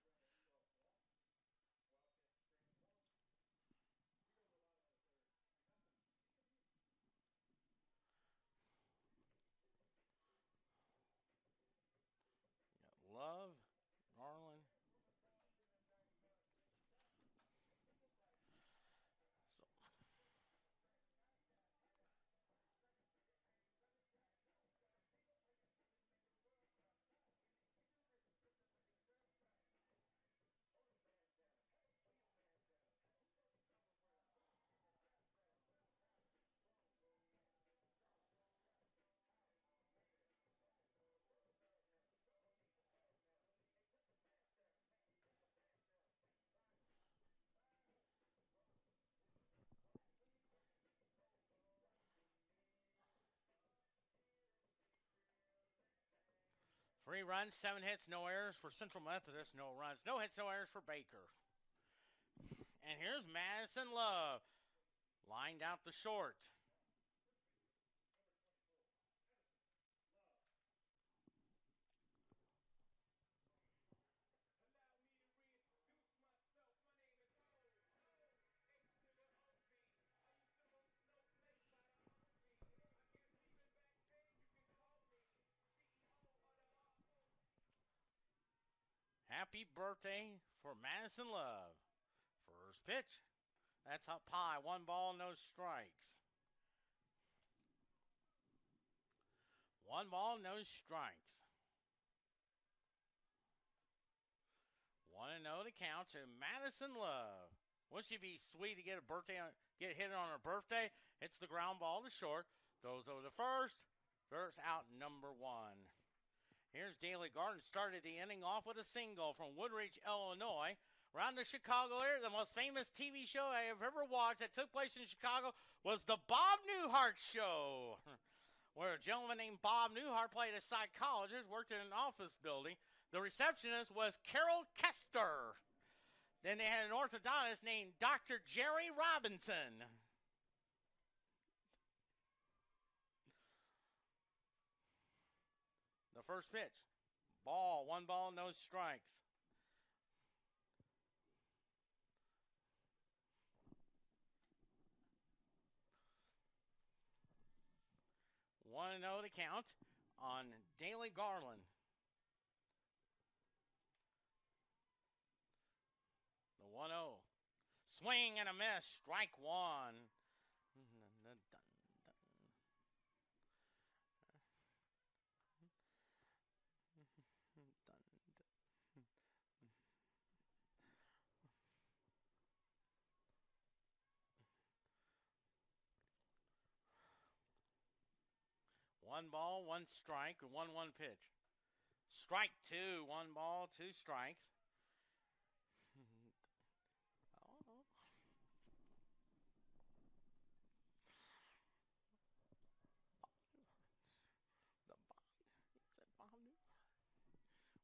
Love, Garland. So 3 runs, 7 hits, no errors for Central Methodist. No runs, no hits, no errors for Baker. And here's Madison Love. Lined out the short. Happy birthday for Madison Love. First pitch. That's up high. 1 ball, no strikes. 1 ball, no strikes. 1-0 to count to Madison Love. Wouldn't she be sweet to get get hit on her birthday? Hits the ground ball to short. Throws over to first. First out, number 1. Here's Daly Garden. Started the inning off with a single from Woodridge, Illinois. Around the Chicago area, the most famous TV show I have ever watched that took place in Chicago was the Bob Newhart Show, where a gentleman named Bob Newhart played a psychologist, worked in an office building. The receptionist was Carol Kester. Then they had an orthodontist named Dr. Jerry Robinson. The first pitch. Ball. 1 ball, no strikes. One 0 to count on Daly Garland. The 1-0. Swing and a miss. Strike 1. One ball, 1 strike, 1-1 pitch. Strike 2, 1 ball, 2 strikes.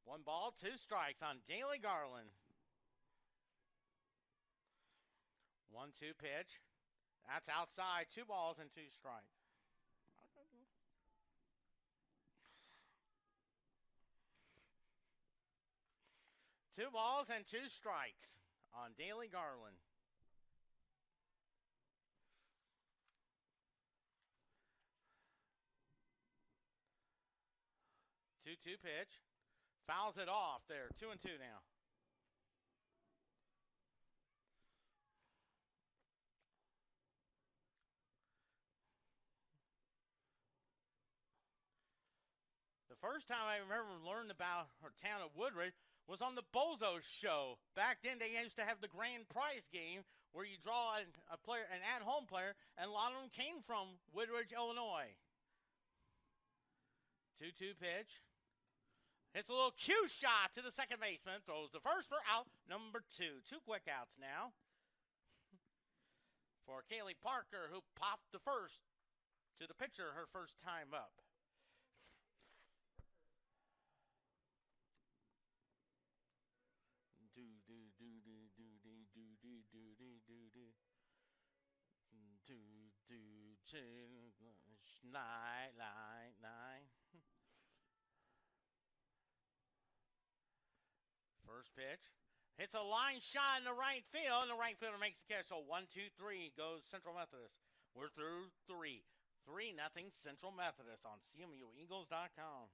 One ball, 2 strikes on Daly Garland. 1-2 pitch. That's outside. 2 balls and 2 strikes. 2 balls and 2 strikes on Daly Garland. 2-2 pitch. Fouls it off there. 2-2 now. first time I remember learning about our town of Woodridge was on the Bozo show. Back then, they used to have the grand prize game where you draw a player, an at-home player, and a lot of them came from Woodridge, Illinois. 2-2 pitch. Hits a little cue shot to the second baseman. Throws the first for out number 2. 2 quick outs now for Kaylee Parker, who popped the first to the pitcher her first time up. Nine. First pitch. Hits a line shot in the right field, and the right fielder makes the catch. So 1-2-3 goes Central Methodist. We're through 3. 3-0 Central Methodist on CMUEagles.com.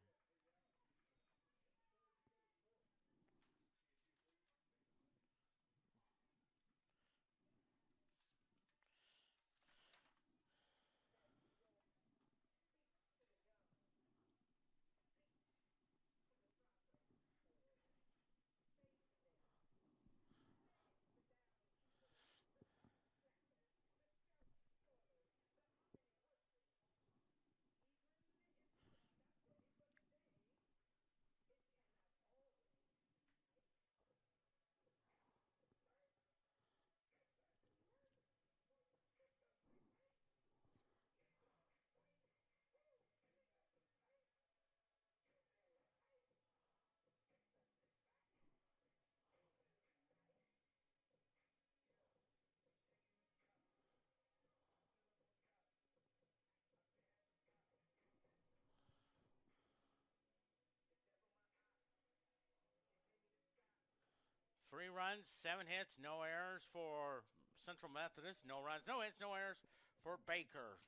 Three runs, 7 hits, no errors for Central Methodist. No runs, no hits, no errors for Baker.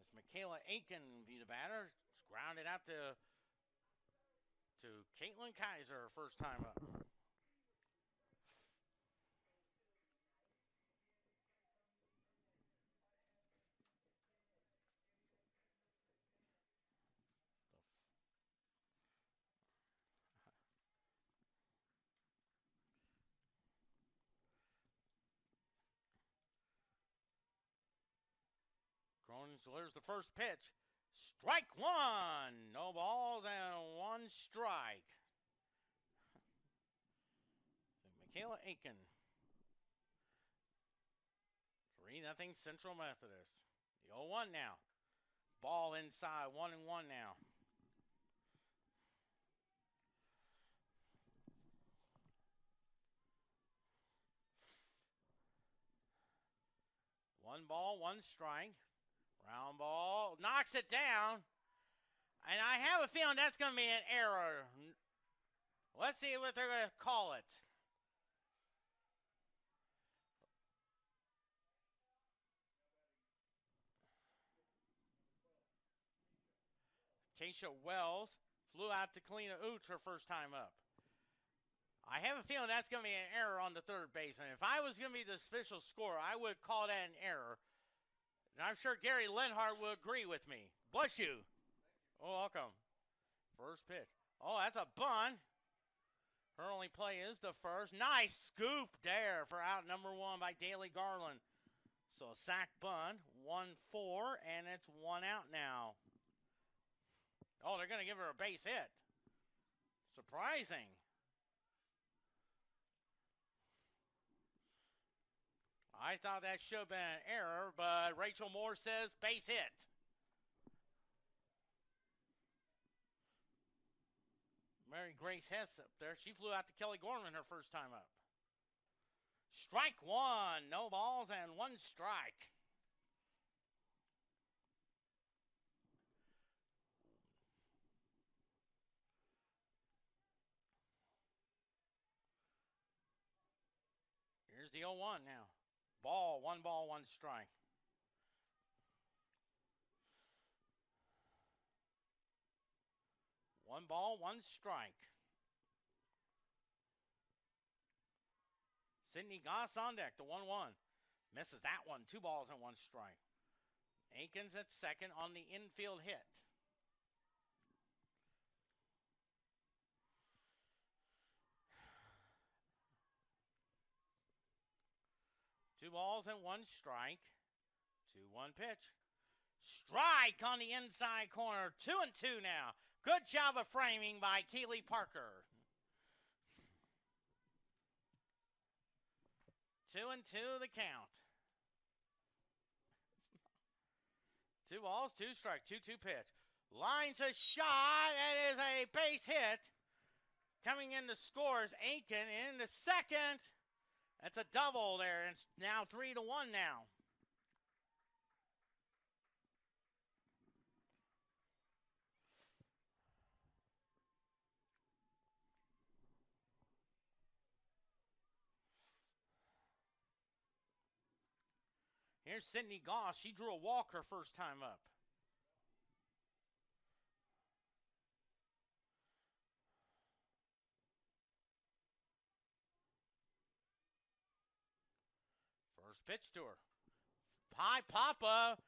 As Michaela Aiken be the batter. It's grounded out to Caitlin Kaiser, first time up. Cronin delivers the first pitch. Strike 1. No balls and 1 strike. Michaela Aiken. 3-0 Central Methodist. The 0-1 now. Ball inside. 1-1 now. One ball, 1 strike. Round ball. Knocks it down. And I have a feeling that's going to be an error. Let's see what they're going to call it. Keisha Wells flew out to Kalina Oots her first time up. I have a feeling that's going to be an error on the third baseman. If I was going to be the official scorer, I would call that an error. And I'm sure Gary Lenhart will agree with me. Bless you. Oh, welcome. First pitch. Oh, that's a bunt. Her only play is the first. Nice scoop there for out number 1 by Daly Garland. So a sack bunt, 1-4, and it's 1 out now. Oh, they're going to give her a base hit. Surprising. I thought that should have been an error, but Rachel Moore says base hit. Mary Grace Hess up there. She flew out to Kelly Gorman her first time up. Strike 1. No balls and 1 strike. Here's the 0-1 now. Ball, 1 strike. One ball, 1 strike. Sydney Goss on deck, the 1-1. Misses that one, 2 balls and 1 strike. Aikens at second on the infield hit. 2 balls and 1 strike. 2-1 pitch. Strike on the inside corner. 2-2 now. Good job of framing by Keeley Parker. 2-2 the count. 2 balls, 2 strikes, 2-2 pitch. Lines a shot. It is a base hit. Coming in to score is Aiken in the second. That's a double there. And it's now 3-1 now. Here's Sydney Goss. She drew a walk her first time up. First pitch to her. High Papa.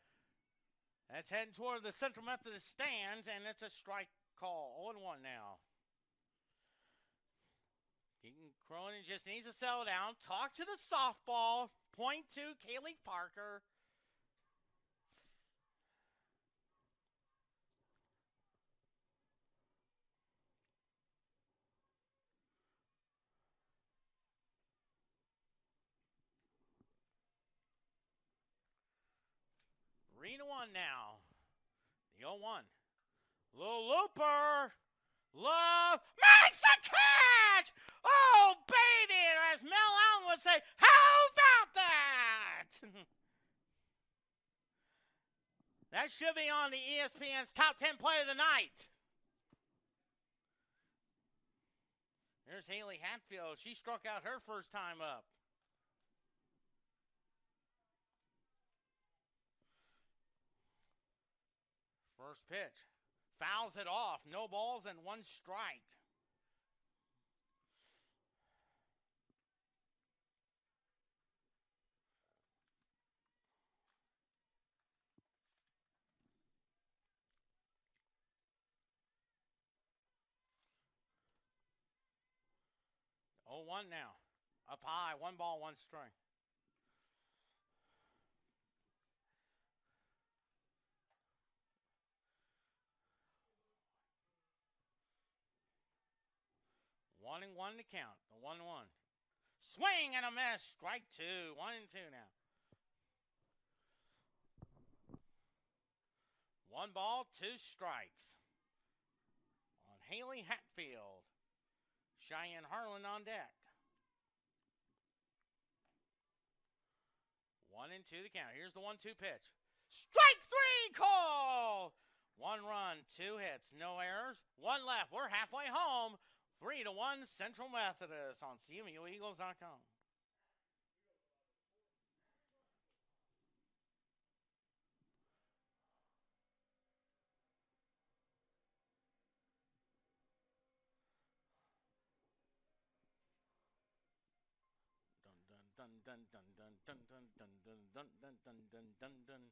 That's heading toward the Central Methodist stands, and it's a strike call. 0-1 now. Keaton Cronin just needs to settle down. Talk to the softball. Point to Kaylee Parker. Three to 1 now. The 0-1. Little looper. Love makes the catch! Oh, baby! As Mel Allen would say, how about that? That should be on the ESPN's top 10 play of the night. There's Haley Hatfield. She struck out her first time up. First pitch. Fouls it off. No balls and 1 strike. Oh, 1 now. Up high. 1 ball, 1 strike. One and 1 to count. The 1-1. Swing and a miss. Strike 2. 1-2 now. 1 ball, 2 strikes. On Haley Hatfield. Cheyenne Harlan on deck. 1-2 to count. Here's the 1-2 pitch. Strike 3 call. 1 run, 2 hits, no errors, 1 left. We're halfway home. 3-1 Central Methodist on CMUEagles.com. Dun dun dun dun dun dun dun dun dun dun dun dun dun dun.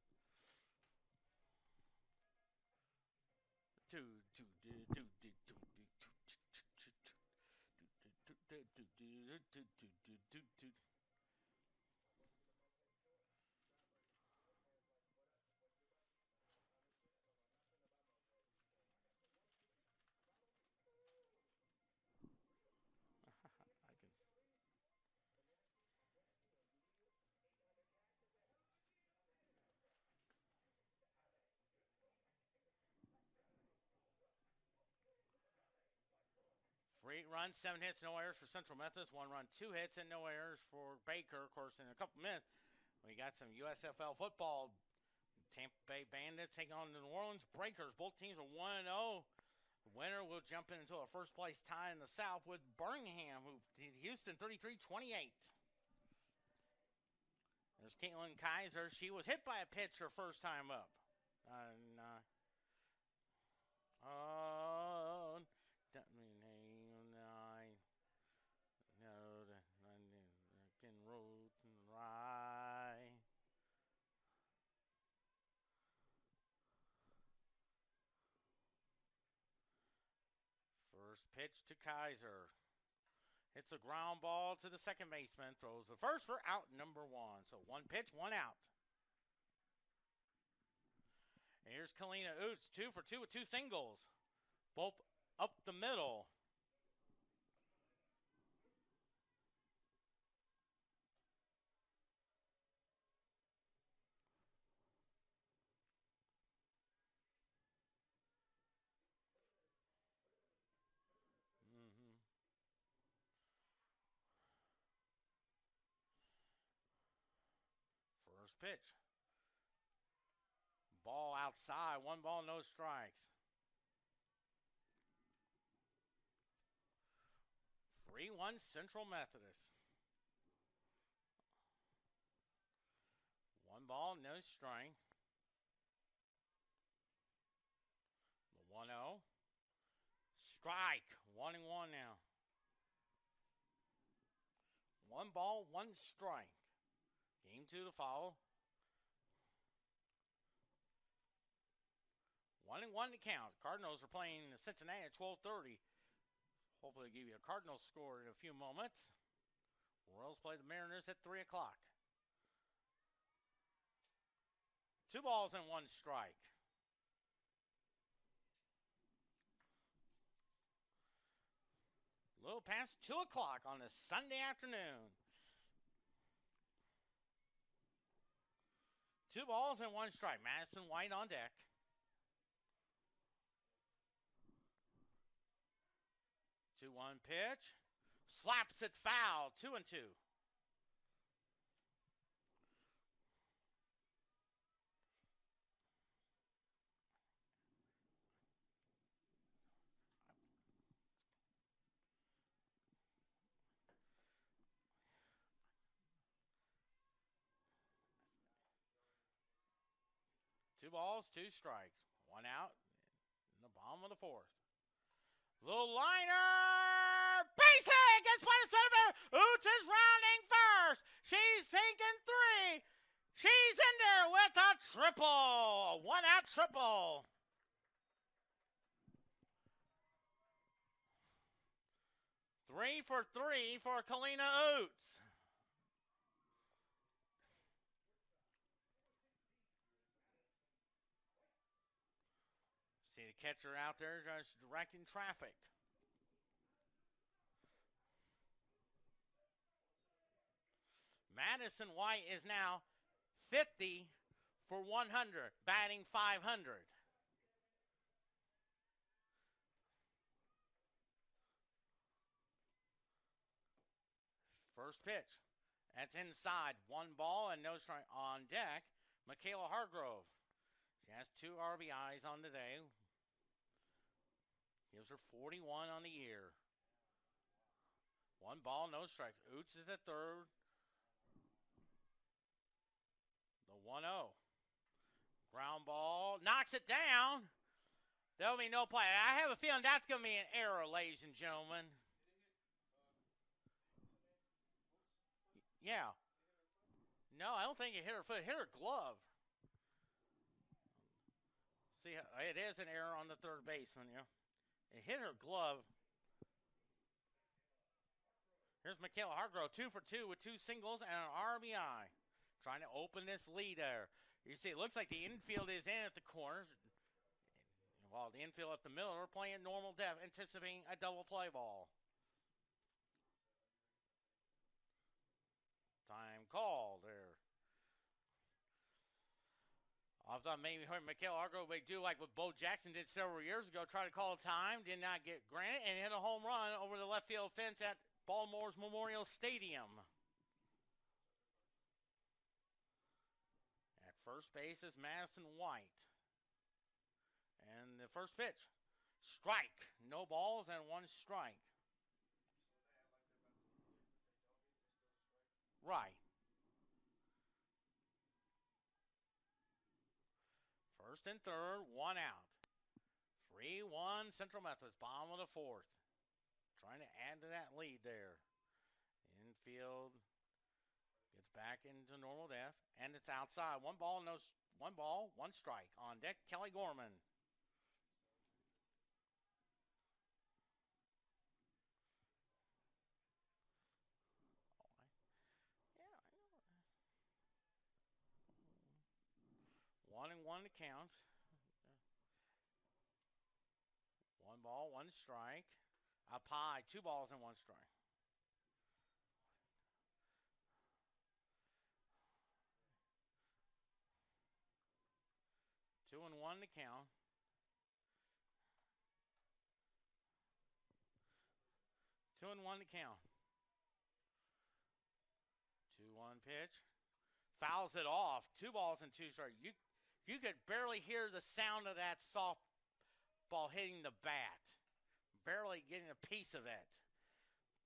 For 8 runs, 7 hits, no errors for Central Methodist. 1 run, 2 hits, and no errors for Baker. Of course, in a couple minutes, we got some USFL football. Tampa Bay Bandits taking on the New Orleans Breakers. Both teams are 1-0. The winner will jump into a first-place tie in the South with Birmingham, who beat Houston 33-28. There's Caitlin Kaiser. She was hit by a pitch her first time up. First pitch to Kaiser. Hits a ground ball to the second baseman. Throws the first for out number 1. So 1 pitch, 1 out. And here's Kalina Oots, 2 for 2 with 2 singles. Both up the middle. First pitch. Ball outside. 1 ball, no strikes. 3-1 Central Methodist. 1 ball, no strike. The 1-0. Strike. 1-1 now. 1 ball, 1 strike. Game 2 to follow. 1-1 to count. Cardinals are playing Cincinnati at 12:30. Hopefully, give you a Cardinals score in a few moments. Royals play the Mariners at 3 o'clock. 2 balls and 1 strike. A little past 2 o'clock on a Sunday afternoon. 2 balls and 1 strike. Madison White on deck. 2-1 pitch. Slaps it foul. 2-2. Two balls, 2 strikes. 1 out in the bottom of the 4th. Little liner. Base hit. Gets by the center fielder. Oots is rounding first. She's sinking 3. She's in there with a triple. A 1-out triple. Three for 3 for Kalina Oots. See the catcher out there just directing traffic. Madison White is now 50 for 100, batting .500. First pitch. That's inside. 1 ball and no strike on deck. Michaela Hargrove. She has 2 RBIs on the day. Gives her 41 on the year. 1 ball, no strikes. Oots is at third. The 1-0. Ground ball. Knocks it down. There'll be no play. I have a feeling that's going to be an error, ladies and gentlemen. Yeah. No, I don't think it hit her foot. It hit her glove. See, it is an error on the third baseman, yeah. It hit her glove. Here's Michaela Hargrove, 2 for 2 with 2 singles and an RBI. Trying to open this lead there. You see, it looks like the infield is in at the corners. While the infield at the middle are playing normal depth, anticipating a double play ball. Time called there. I thought maybe Michaela Hargrove would do like what Bo Jackson did several years ago, try to call time, did not get granted, and hit a home run over the left field fence at Baltimore's Memorial Stadium. At first base is Madison White. And the first pitch, strike. No balls and 1 strike. Right. First and third, 1 out. 3-1 Central Methodist, bottom of the 4th. Trying to add to that lead there. Infield gets back into normal depth, and it's outside. 1 ball, 1 strike. On deck, Kelly Gorman. count. 1 ball, 1 strike. Up high, 2 balls and 1 strike. Two and one to count. 2-1 to count. 2-1 pitch. Fouls it off. 2 balls and 2 strikes. You could barely hear the sound of that softball hitting the bat. Barely getting a piece of it.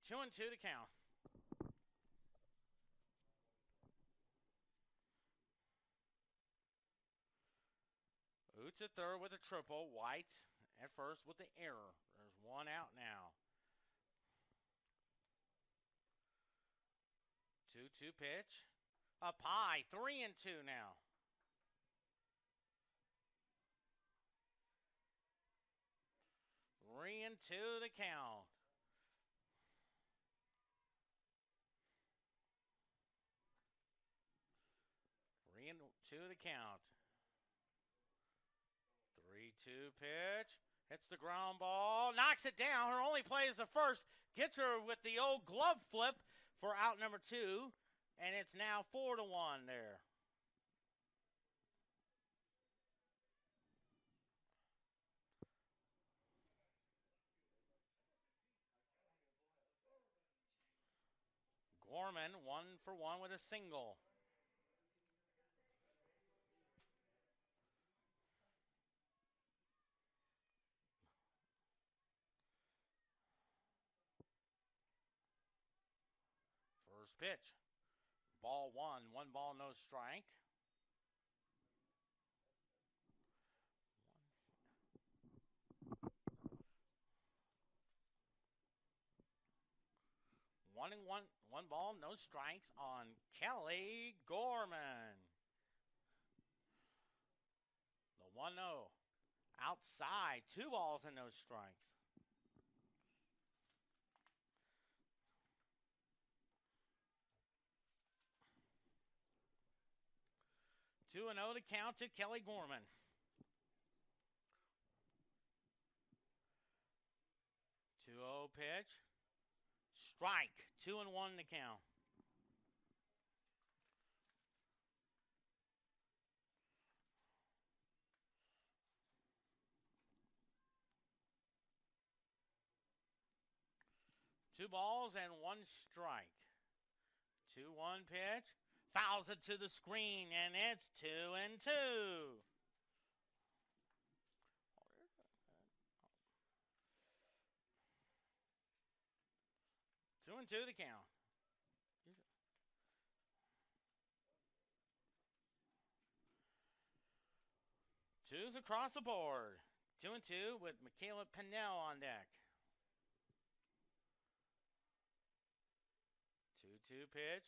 2-2 to count. Oots at third with a triple. White at first with the error. There's 1 out now. 2-2 pitch. Up high. 3-2 now. 3-2 to count. 3-2 to count. 3-2 pitch. Hits the ground ball. Knocks it down. Her only play is the first. Gets her with the old glove flip for out number 2. And it's now 4-1 there. Gorman 1 for 1 with a single. First pitch. Ball 1. 1 ball, no strike. One ball, no strikes on Kelly Gorman. The 1-0. Outside, 2 balls and no strikes. 2-0 to count to Kelly Gorman. 2-0 pitch. Strike. 2-1 to count. Two balls and 1 strike. 2-1 pitch. Fouls it to the screen, and it's 2-2. 2-2 to count. Twos across the board. 2-2 with Michaela Pinnell on deck. 2-2 pitch.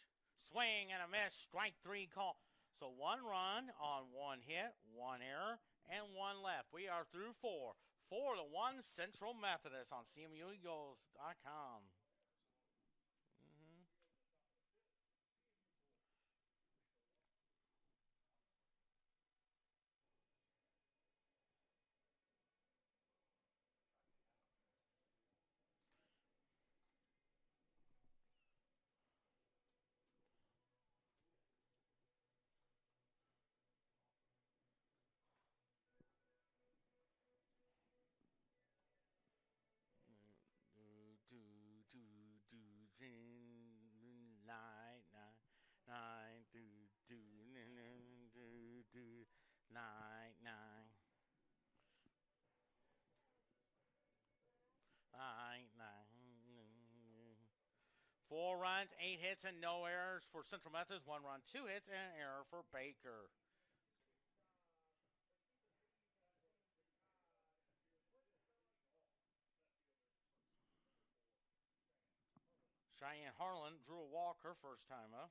Swing and a miss. Strike 3 call. So 1 run on 1 hit, 1 error, and 1 left. We are through 4. 4-1 Central Methodist on CMUEagles.com. Four runs, 8 hits, and no errors for Central Methodist. 1 run, 2 hits, and an error for Baker. Cheyenne Harlan drew a walk her first time up.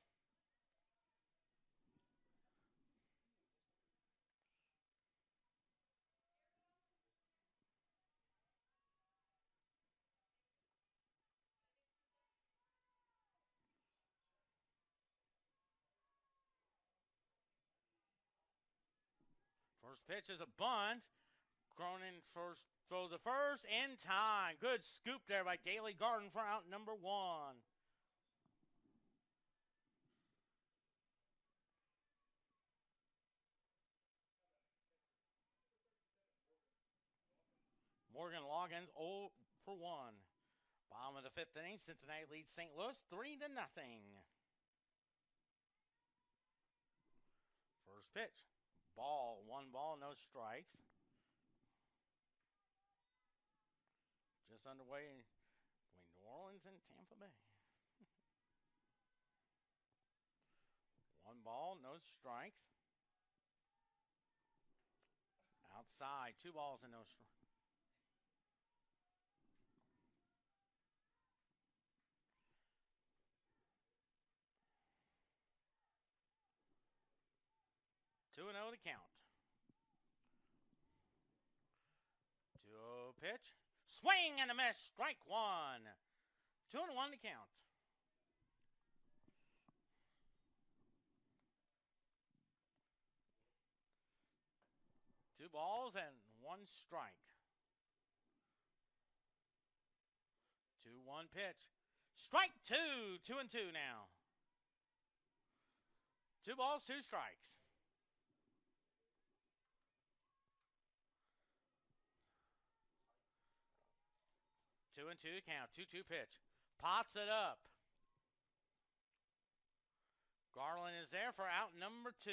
First pitch is a bunt. Cronin first throws the first in time. Good scoop there by Daly Garden for out number 1. Morgan Loggins 0 for 1. Bottom of the 5th inning, Cincinnati leads St. Louis 3-0. First pitch. Ball. 1 ball, no strikes. Just underway between New Orleans and Tampa Bay. 1 ball, no strikes. Outside, 2 balls and no strikes. Two and 0 to count. 2-0 pitch. Swing and a miss. Strike 1. 2-1 to count. Two balls and 1 strike. 2-1 pitch. Strike 2. 2-2 now. 2 balls, 2 strikes. 2-2 count. 2-2 pitch. Pots it up. Garland is there for out number 2.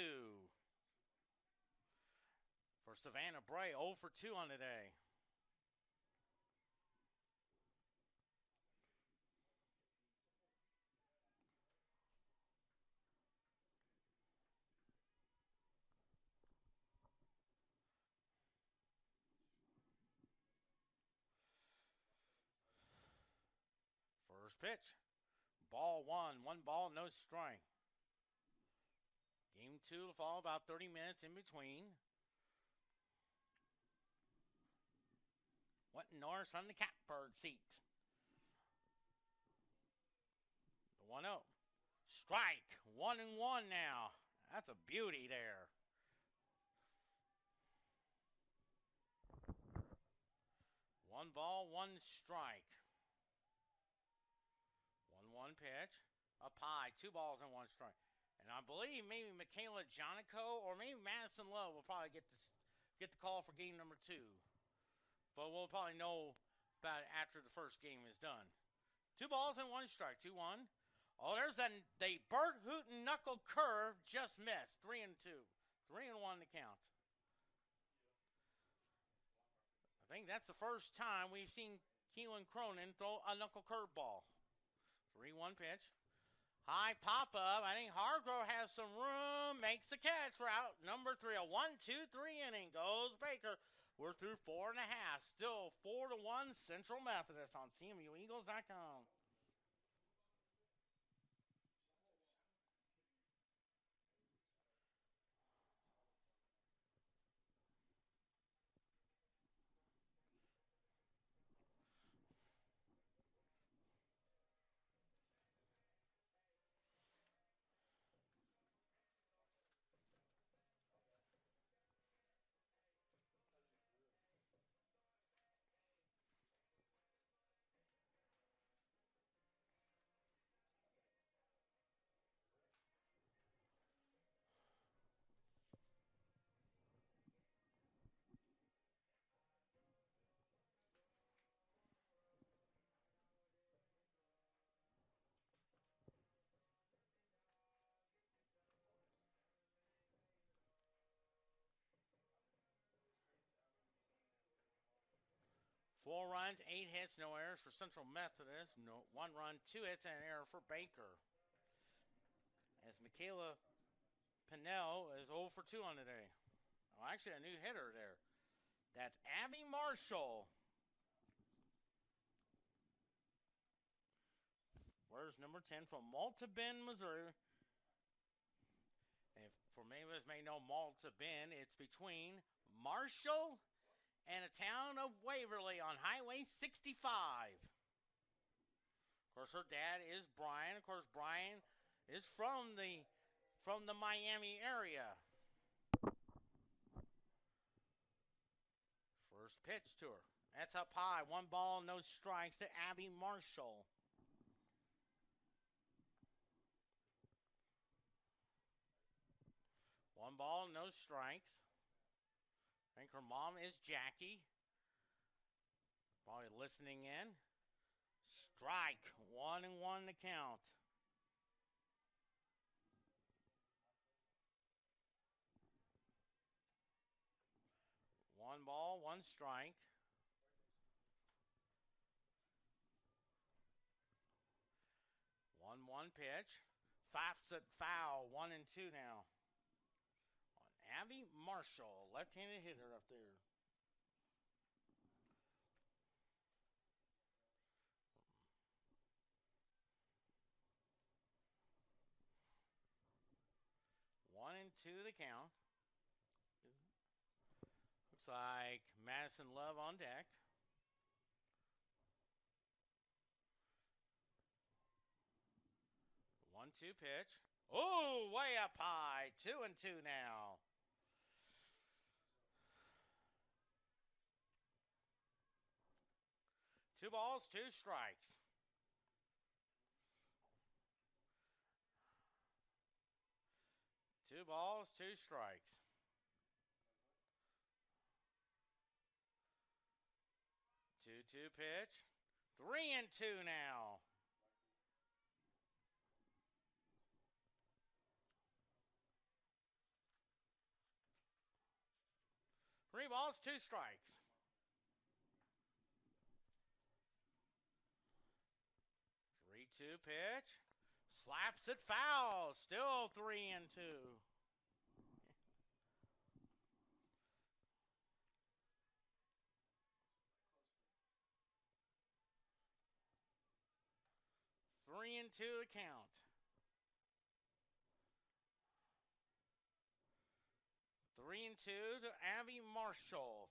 For Savannah Bray, 0 for 2 on the day. First pitch. Ball 1. 1 ball, no strike. Game 2 will fall about 30 minutes in between. Went Norris from the catbird seat. The 1-0. Strike. 1-1 now. That's a beauty there. 1 ball, 1 strike. 1-1 pitch. Up high. 2 balls and 1 strike. And I believe maybe Michaela Jonico or maybe Madison Lowe will probably get the call for game number 2. But we'll probably know about it after the first game is done. 2 balls and 1 strike. 2-1. Oh, there's the Bert Hooten knuckle curve just missed. 3-2. 3-1 to count. I think that's the first time we've seen Keelan Cronin throw a knuckle curveball. 3-1 pitch. High pop-up. I think Hargrove has some room. Makes the catch for out number 3. A 1-2-3 inning. Goes Baker. We're through 4 1/2. Still 4-1 Central Methodist on CMUEagles.com. Four runs, 8 hits, no errors for Central Methodist. No, 1 run, 2 hits, and an error for Baker. As Michaela Pinnell is 0 for 2 on the day. Oh, actually, a new hitter there. That's Abby Marshall. Where's number 10 from Malta Bend, Missouri? And for many of us may know Malta Bend, it's between Marshall and a town of Waverly on Highway 65. Of course, her dad is Brian. Of course, Brian is from the Miami area. Pitch to her. That's up high. 1 ball, no strikes to Abby Marshall. One ball, no strikes. I think her mom is Jackie. Probably listening in. Strike. 1-1 to count. One ball, one strike. 1-1 pitch. Foul, foul. 1-2 now. On Abby Marshall, left-handed hitter up there. One and two the count. Looks like Madison Love on deck. 1-2 pitch. Oh, way up high. 2-2 now. Two balls, two strikes. Two balls, two strikes. 2-2 pitch. 3-2 now. Three balls, two strikes. 3-2 pitch. Slaps it foul. Still 3-2. Three and two count. 3-2 to Abby Marshall.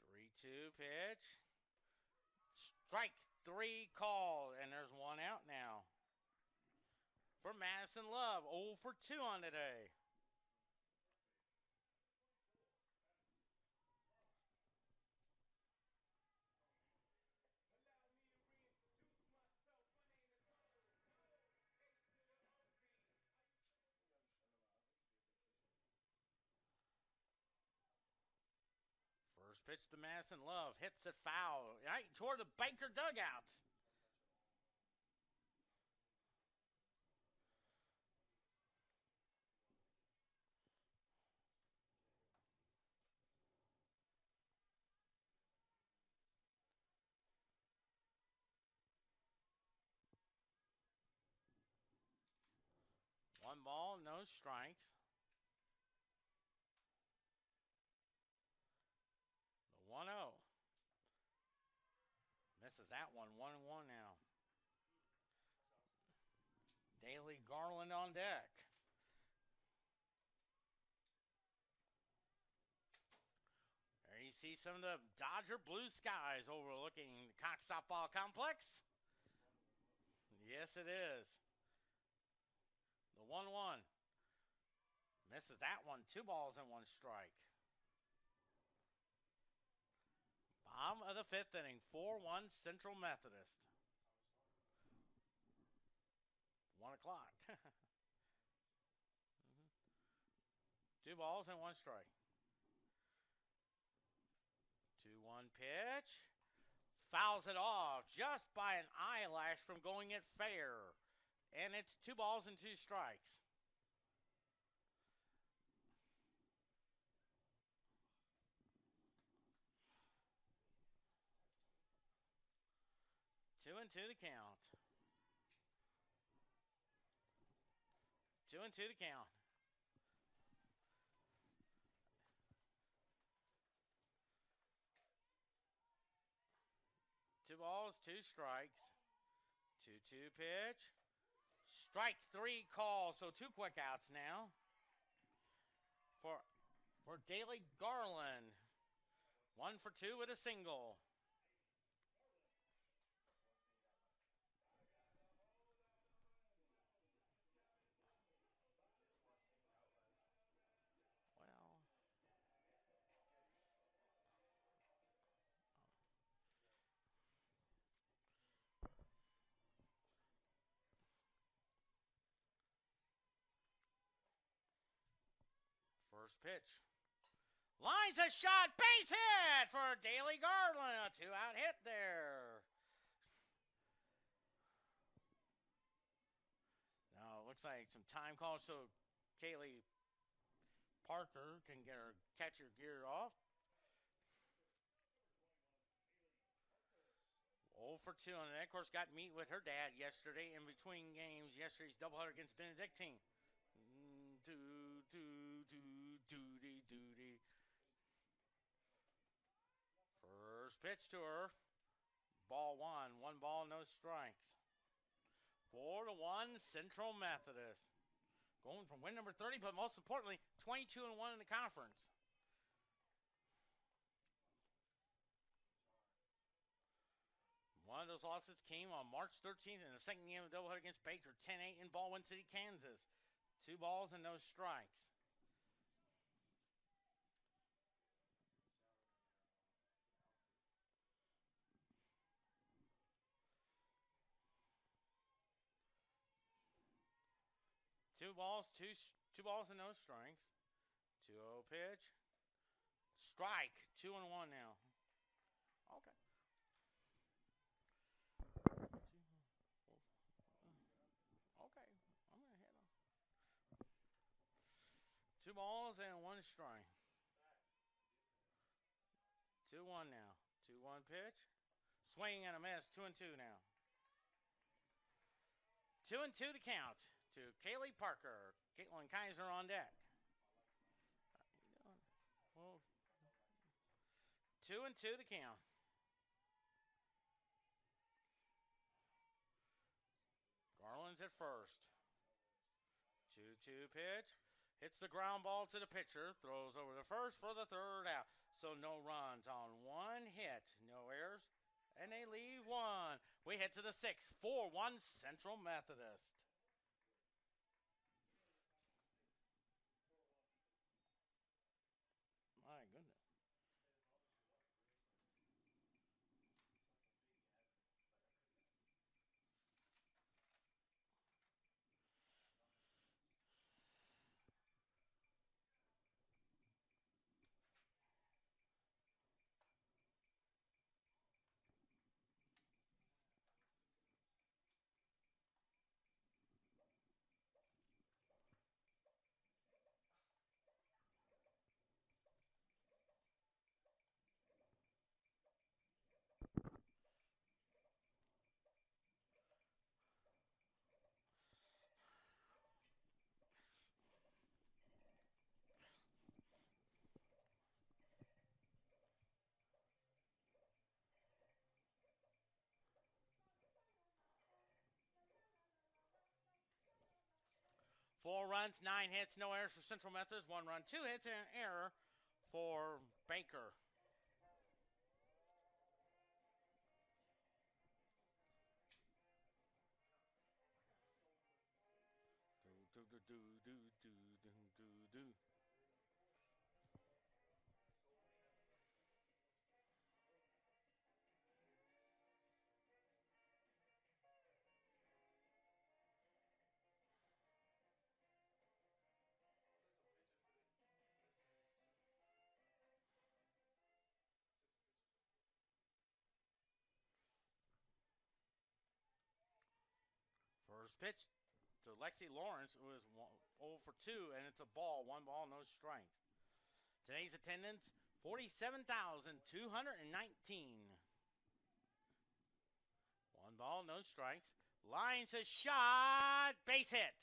3-2 pitch. Strike three called, and there's one out now. For Madison Love, 0 for 2 on today. First pitch to Madison Love, hits it foul, right toward the Baker dugout. One ball, no strikes. The 1-0. Misses that one. 1-1 now. Daly Garland on deck. There you see some of the Dodger blue skies overlooking the Cox Softball Complex. Yes, it is. The 1-1. Misses that one. 2 balls and 1 strike. Bottom of the 5th inning. 4-1 Central Methodist. 1 o'clock. 2 balls and 1 strike. 2-1 pitch. Fouls it off just by an eyelash from going it fair. And it's 2 balls and 2 strikes. Two and two to count. 2-2 to count. Two balls, 2 strikes. 2-2 pitch. Strike 3 call, so 2 quick outs now for Daly Garland. 1 for 2 with a single. pitch. Lines a shot. Base hit for Daly Garland. A 2-out hit there. Now it looks like some time calls so Kaylee Parker can get her catcher gear off. 0 for 2 on that. Of course, got to meet with her dad yesterday in between games. Yesterday's doubleheader against Benedictine. Duty. First pitch to her. Ball 1. 1 ball, no strikes. 4-1 Central Methodist. Going from win number 30, but most importantly, 22-1 in the conference. One of those losses came on March 13th in the second game of the doubleheader against Baker, 10-8 in Baldwin City, Kansas. 2 balls and no strikes. Two balls and no strikes. 2-0 pitch. Strike. 2-1 now. Okay. Okay. I'm going to hit him. 2 balls and 1 strike. 2-1 now. 2-1 pitch. Swing and a miss. 2-2 now. 2-2 to count to Kaylee Parker. Caitlin Kaiser on deck. Well, 2-2 to count. Garland's at first. 2-2 pitch. Hits the ground ball to the pitcher. Throws over the first for the 3rd out. So no runs on 1 hit. No errors. And they leave 1. We head to the 6th. 4-1 Central Methodist. My goodness. Four runs, 9 hits, no errors for Central Methodist. 1 run, 2 hits, and an error for Baker. First pitch to Lexi Lawrence was 0 for 2, and it's a ball. 1 ball, no strikes. Today's attendance, 47,219. 1 ball, no strikes. Lines a shot. Base hit.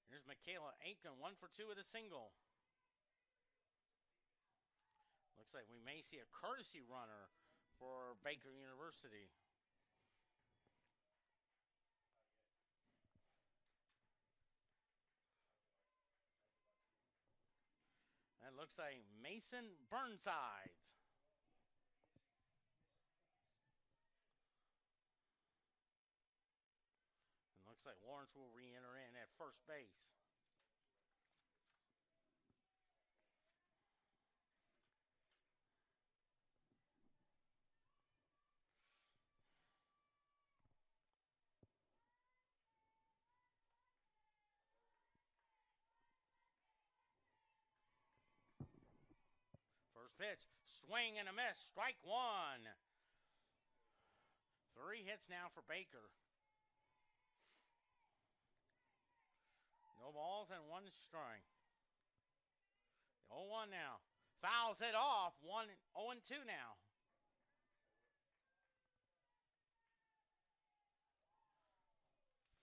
Here's Michaela Aiken, 1 for 2 with a single. Looks like we may see a courtesy runner for Baker University. That looks like Mason Burnsides. And looks like Lawrence will re-enter in at first base. pitch, swing and a miss, strike one. 3 hits now for Baker. No balls and 1 strike. 0-1 now. Fouls it off. 0-2 now.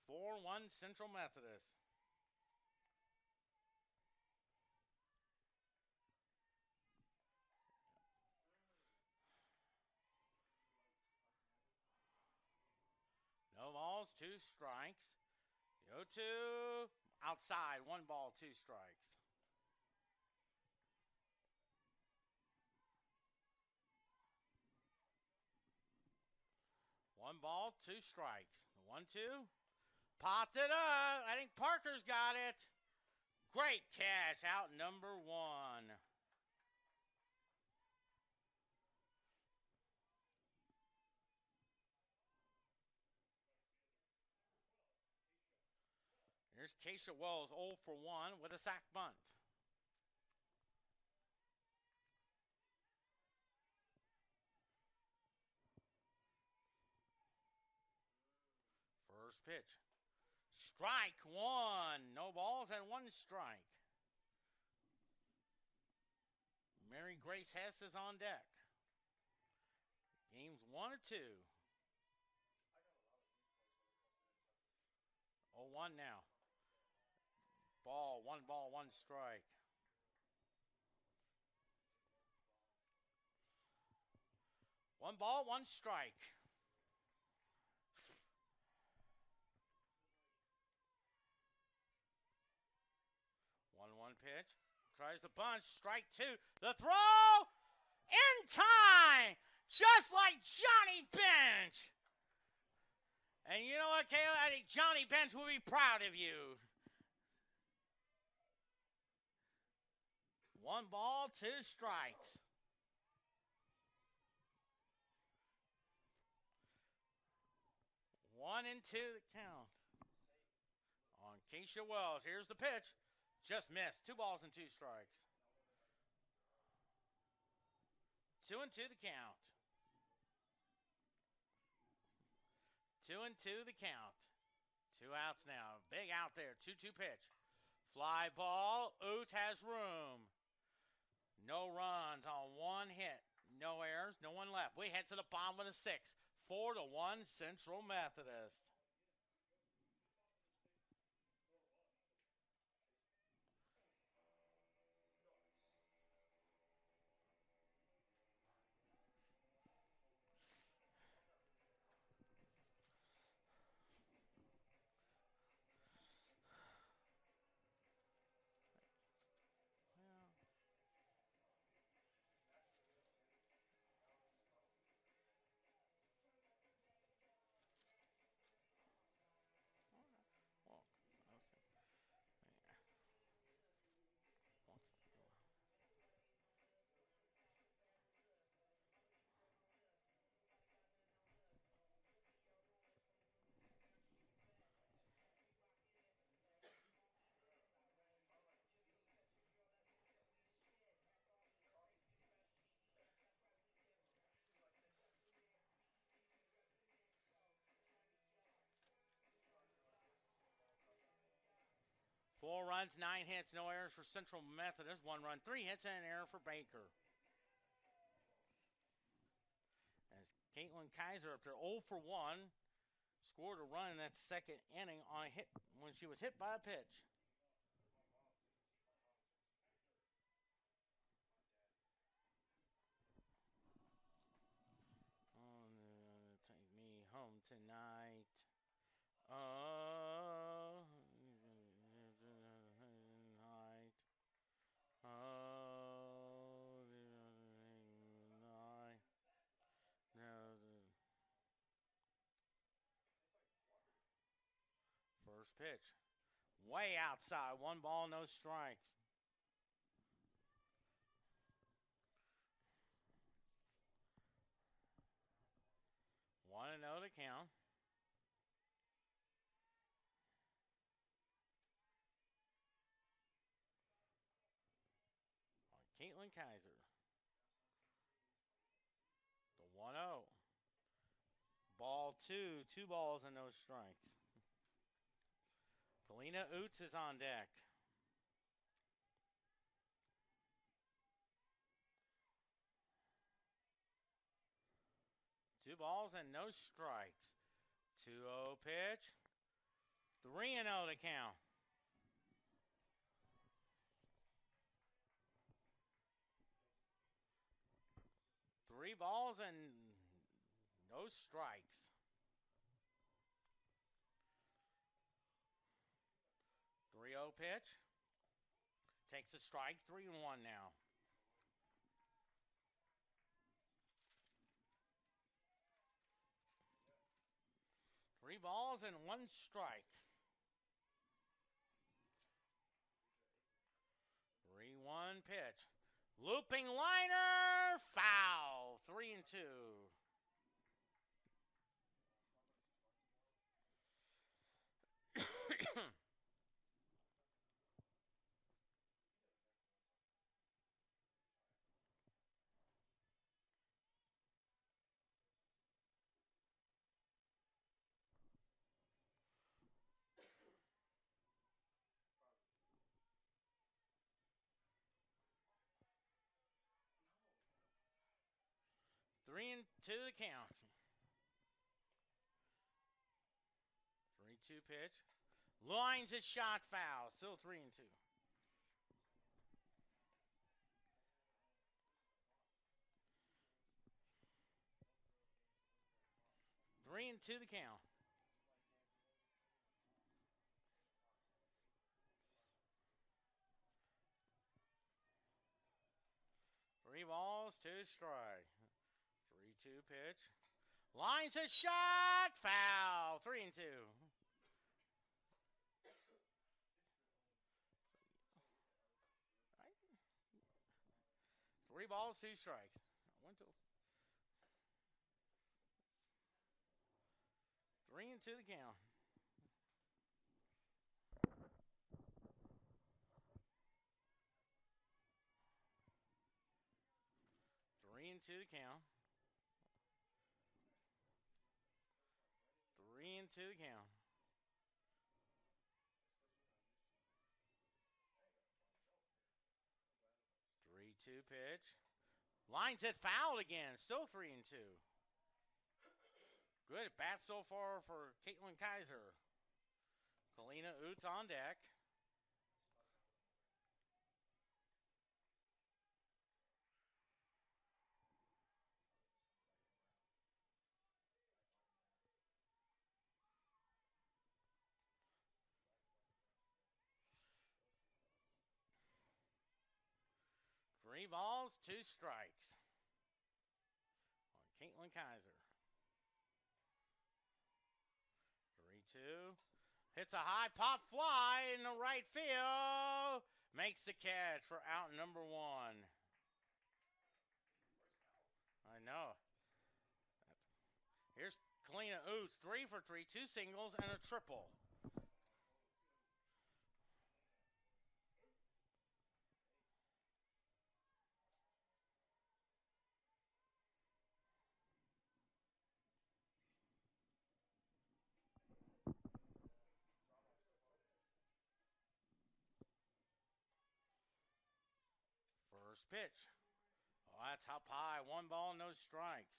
(4-1) Central Methodist. No balls, 2 strikes. 0-2 outside. 1 ball, 2 strikes. One ball, 2 strikes. 1-2. Popped it up. I think Parker's got it. Great catch. Out number 1. Here's Keisha Wells, 0 for 1 with a sac bunt. First pitch. Strike 1. No balls and 1 strike. Mary Grace Hess is on deck. Game's 1 or 2. 0-1 now. Ball, 1 strike. One ball, 1 strike. 1-1 pitch. Tries to bunch. Strike 2. The throw in time. Just like Johnny Bench. And you know what, Kayla? I think Johnny Bench will be proud of you. 1 ball, 2 strikes. One and 2 the count. On Keisha Wells. Here's the pitch. Just missed. 2 balls and 2 strikes. 2-2 the count. 2-2 the count. 2 outs now. Big out there. 2-2 pitch. Fly ball. Oots has room. No runs on 1 hit. No errors. No one left. We head to the bottom of the 6th. 4-1 Central Methodist. Four runs, 9 hits, no errors for Central Methodist. 1 run, 3 hits, and an error for Baker. As Caitlin Kaiser up there 0 for 1, scored a run in that 2nd inning on a hit when she was hit by a pitch. Take me home tonight. First pitch. Way outside. 1 ball, no strikes. One and 0 to count. On Caitlin Kaiser. Ball two. 2 balls and no strikes. Kalina Oots is on deck. Two balls and no strikes. 2-0 pitch. 3-0 to count. Three balls and no strikes. 3-0 pitch. Takes a strike. 3-1 now. Three balls and one strike. 3-1 pitch. Looping liner. Foul. 3-2. Three and two to count. 3-2 pitch. Lines a shot foul. Still 3-2. 3-2 to count. Three balls, two strike. 3-2 pitch. Lines a shot. Foul. 3-2. Three balls, two strikes. 3-2 to count. 3-2 to count. 3-2 to count. 3-2 pitch. Lines it fouled again. Still 3-2. Good bat so far for Caitlin Kaiser. Kalina Oots on deck. Three balls, two strikes. On Caitlin Kaiser. 3-2. Hits a high pop fly in the right field. Makes the catch for out number one. I know. Here's Kalina Oots, 3 for 3, 2 singles and a triple. First pitch. Oh, that's up high. 1 ball, no strikes.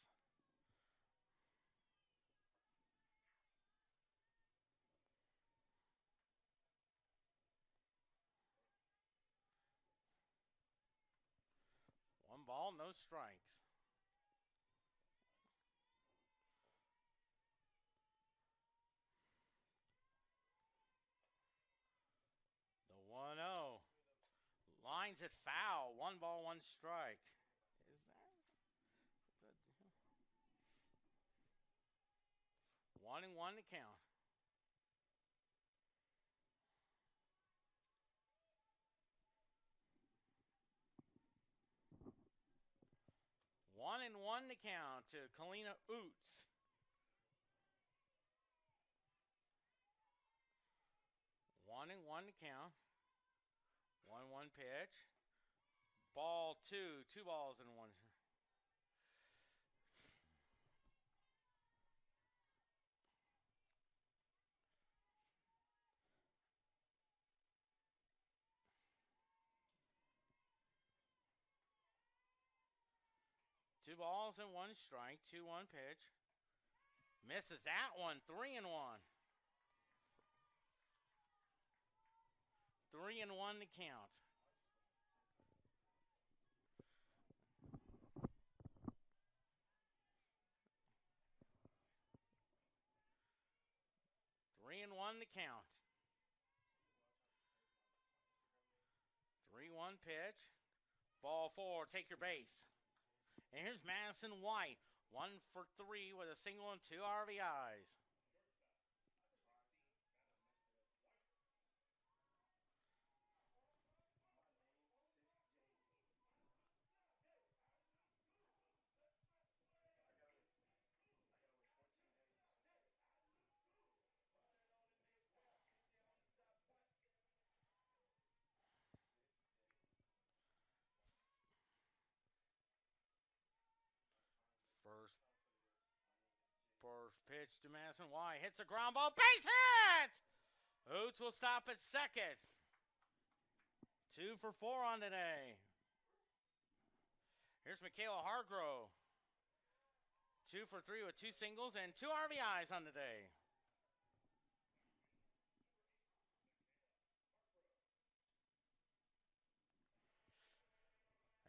One ball, no strikes. The 1-0. Lines it foul. 1 ball, 1 strike. Is that? 1-1 to count. One and one to count to Kalina Oots. 1-1 to count. 1-1 pitch. Ball two. 2 balls and one. 2 balls and 1 strike. 2-1 pitch. Misses that one. 3-1. 3-1 to count. One to count. 3-1 pitch. Ball 4, take your base. And here's Madison White. 1 for 3 with a single and 2 RBIs. First pitch to Madison White. Hits a ground ball. Base hit! Oates will stop at second. 2 for 4 on today. Here's Michaela Hargrove. 2 for 3 with 2 singles and 2 RBIs on the day.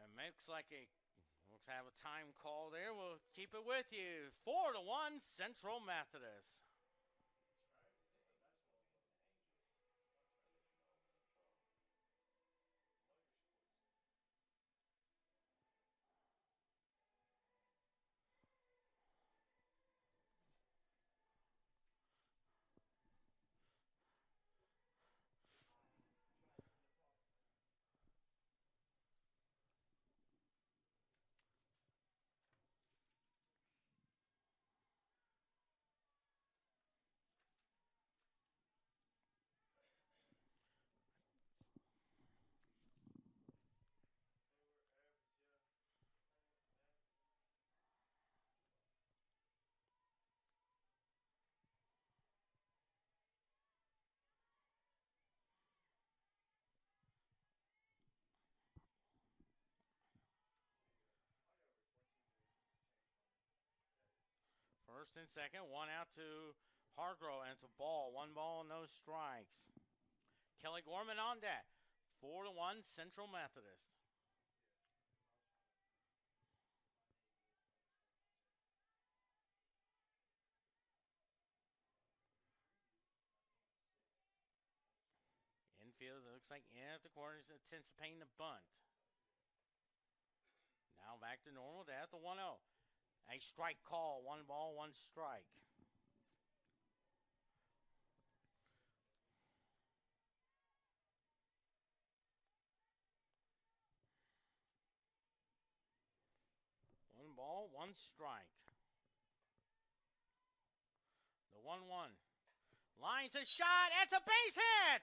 And looks like we'll have a time call there. We'll keep it with you. 4-1 Central Methodist. First and second, 1 out to Hargrove, and it's a ball. 1 ball, no strikes. Kelly Gorman on deck. 4-1 Central Methodist. Infield, it looks like in at the corner is anticipating the bunt. Now back to normal, to at the 1-0. A strike call, 1 ball, 1 strike. One ball, 1 strike. The 1-1. Lines a shot. It's a base hit.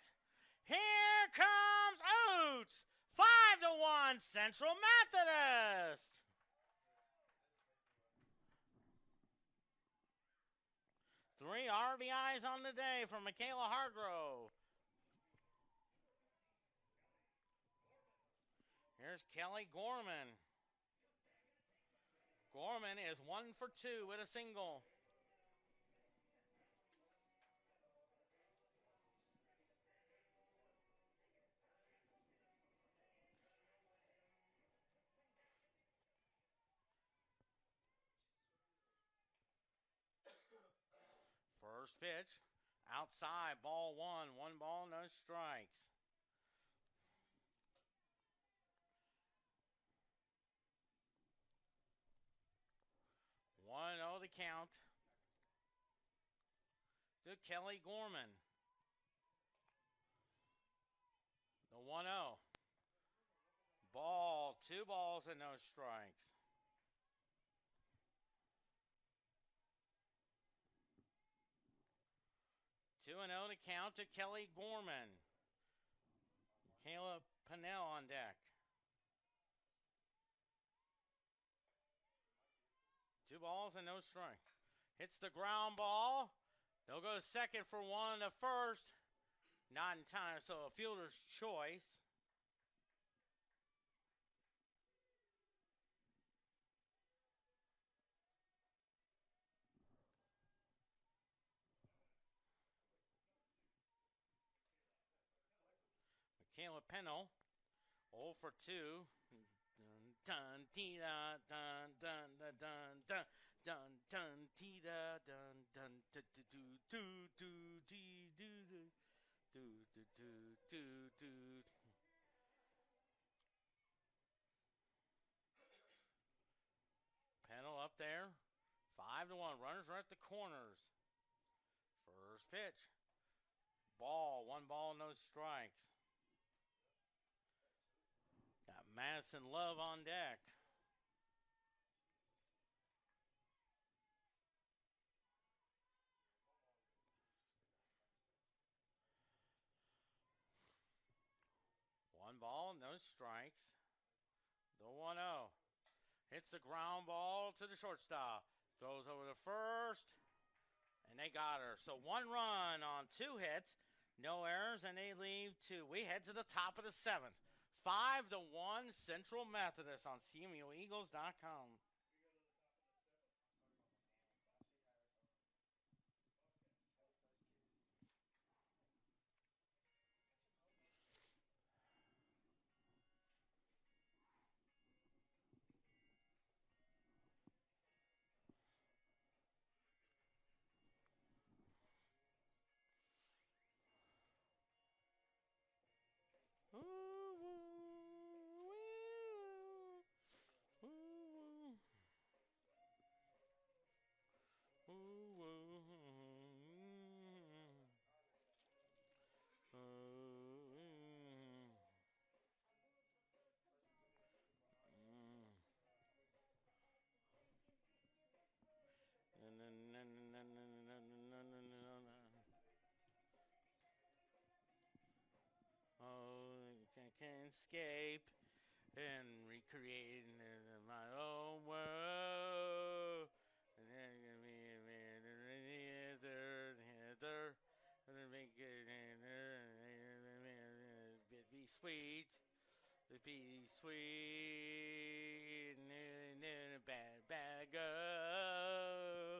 Here comes Oates. 5-1 Central Methodist. Three RBIs on the day from Michaela Hargrove. Here's Kelly Gorman. Gorman is 1 for 2 with a single. First pitch, outside, ball 1. 1 ball, no strikes. The count to Kelly Gorman. The 1-0. Ball, 2 balls and no strikes. Two and 0 to count to Kelly Gorman. Caleb Pennell on deck. 2 balls and no strike. Hits the ground ball. They'll go to second for 1 to first. Not in time, so a fielder's choice. Caleb Pennell. 0 for 2. Dun dee da dun dun dun dun dun dun dun dee da dun dun do do do do dee do do do do do do do. Pennell up there. 5-1. Runners are at the corners. First pitch. Ball. 1 ball, no strikes. Got Madison Love on deck. One ball, no strikes. The 1-0. Hits the ground ball to the shortstop. Throws over to first. And they got her. So 1 run on 2 hits. No errors, and they leave 2. We head to the top of the 7th. 5-1 Central Methodist on CMUEagles.com. Can escape and recreate in my own world. And then gonna be a man be sweet, be sweet, bad girl.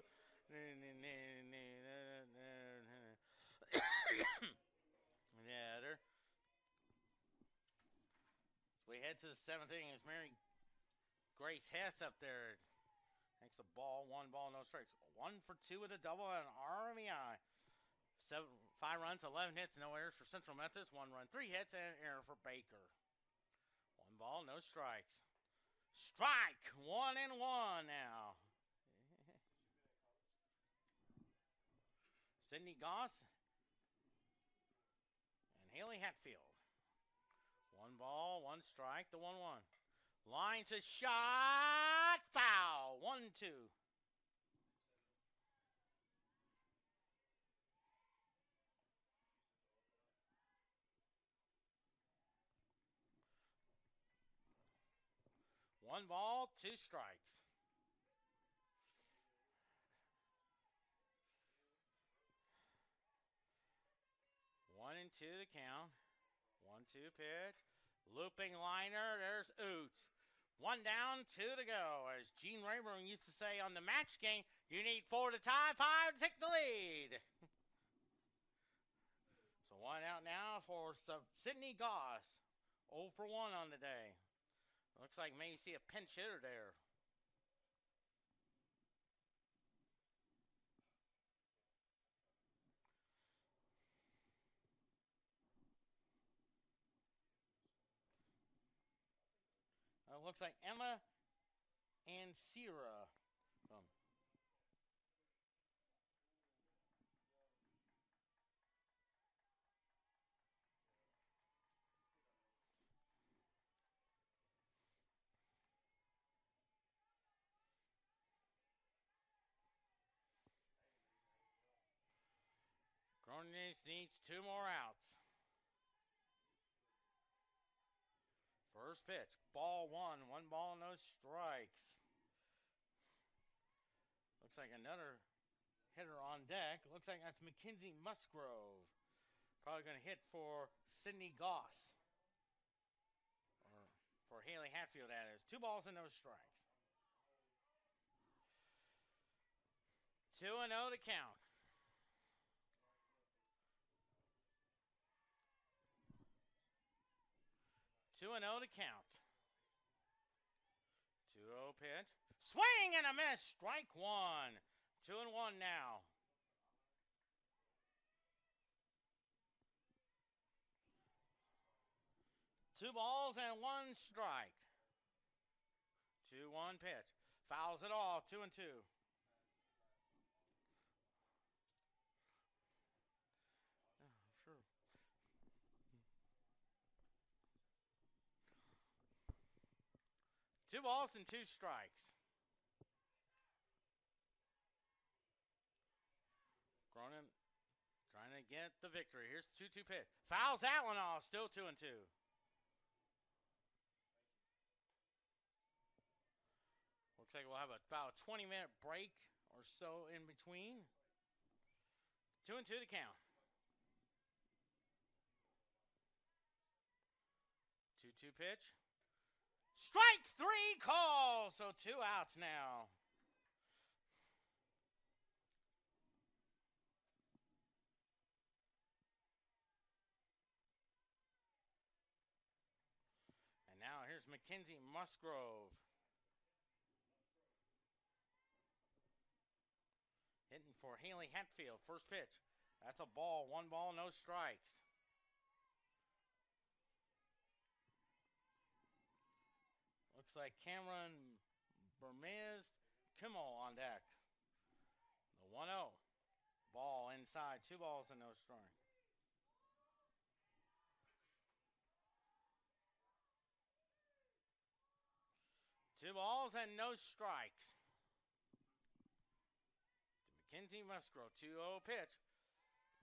We head to the 7th inning as Mary Grace Hess up there. Takes a ball, 1 ball, no strikes. 1 for 2 with a double and an RBI. 5 runs, 11 hits, no errors for Central Methodist. 1 run, 3 hits, and an error for Baker. 1 ball, no strikes. Strike! 1-1 now. Sydney Goss and Haley Hatfield. 1 ball, 1 strike, the 1-1. Line to shot, foul, 1-2. One ball, 2 strikes. One and 2 to count. 1-2 pitch. Looping liner. There's Oots. 1 down, 2 to go. As Gene Rayburn used to say on the match game, you need 4 to tie, 5 to take the lead. So 1 out now for Sydney Goss. 0 for 1 on the day. Looks like maybe see a pinch hitter there. Looks like Emma and Sierra. Cornelius needs 2 more outs. First pitch, ball 1, 1 ball, no strikes. Looks like another hitter on deck. Looks like that's Mackenzie Musgrove. Probably going to hit for Sydney Goss. Or for Haley Hatfield, that is. 2 balls and no strikes. 2-0 to count. 2-0 to count. 2-0 pitch. Swing and a miss. Strike one. 2-1 now. Two balls and one strike. 2-1 pitch. Fouls it off. 2-2. Sure. Two balls and two strikes. Cronin trying to get the victory. Here's 2-2 pitch. Fouls that one off. Still 2-2. Looks like we'll have about a 20-minute break or so in between. 2-2 to count. 2-2 pitch. Strike three call. So 2 outs now. And now here's Mackenzie Musgrove. Hitting for Haley Hatfield. First pitch. That's a ball. 1 ball, no strikes. Looks like Cameron Bermez Kimmel on deck. The 1-0. Ball inside. 2 balls and no strike. Two balls and no strikes. Mackenzie Musgrove, 2-0 pitch.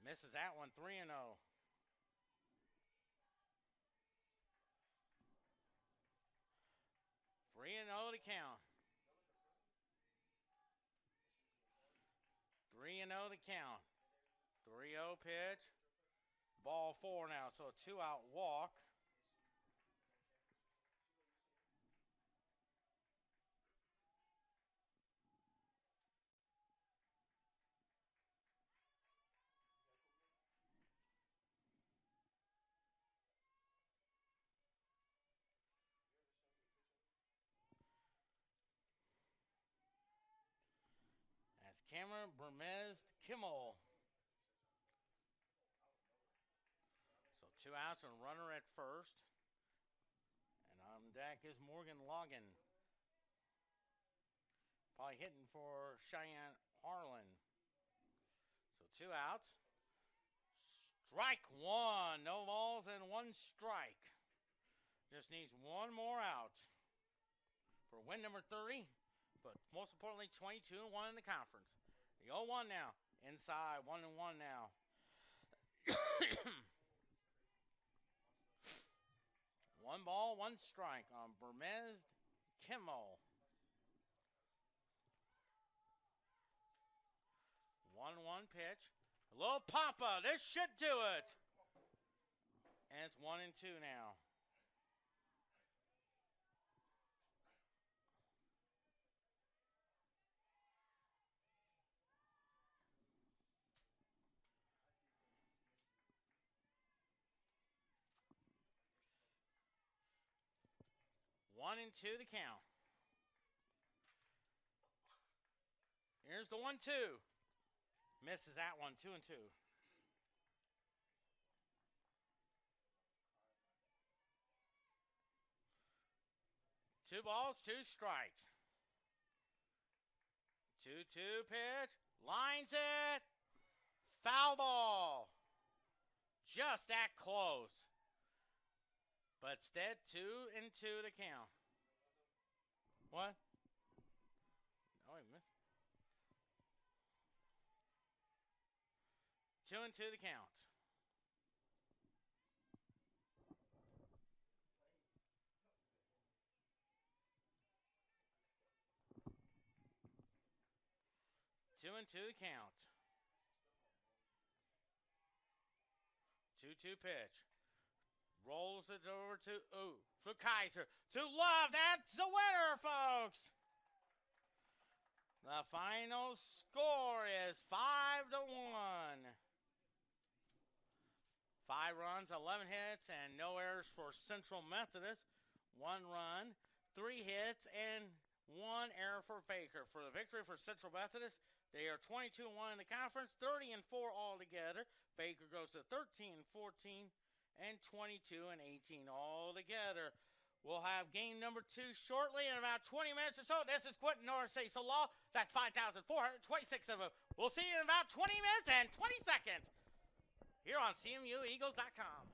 Misses that one, 3-0. 3-0 to count. 3-0 to count. 3-0 pitch. Ball 4 now, so a 2-out walk. Cameron Bermez Kimmel. So 2 outs and runner at first. And on deck is Morgan Logan. Probably hitting for Cheyenne Harlan. So 2 outs. Strike 1. No balls and 1 strike. Just needs 1 more out for win number 30. But most importantly, 22-1 in the conference. The 0-1 now. Inside, 1-1 now. 1 ball, 1 strike on Bermez Kimmel. 1-1 pitch. A little pop-up. This should do it. And it's 1-2 now. One and 2 to count. Here's the 1-2. Misses that one, 2-2. 2 balls, 2 strikes. 2-2 pitch. Lines it. Foul ball. Just that close. But instead, 2-2 to count. What? Oh, he missed. 2-2 to count. Two and two count. 2-2 pitch. Rolls it over to Kaiser. To Love. That's the winner, folks. The final score is 5-1. 5 runs, 11 hits, and no errors for Central Methodist. 1 run, 3 hits, and 1 error for Baker. For the victory for Central Methodist, they are 22-1 in the conference, 30-4 altogether. Baker goes to 13-14 and 22-18 altogether. We'll have game number 2 shortly in about 20 minutes or so. This is Quentin Norris say so long. That's 5,426 of them. We'll see you in about 20 minutes and 20 seconds here on CMUEagles.com.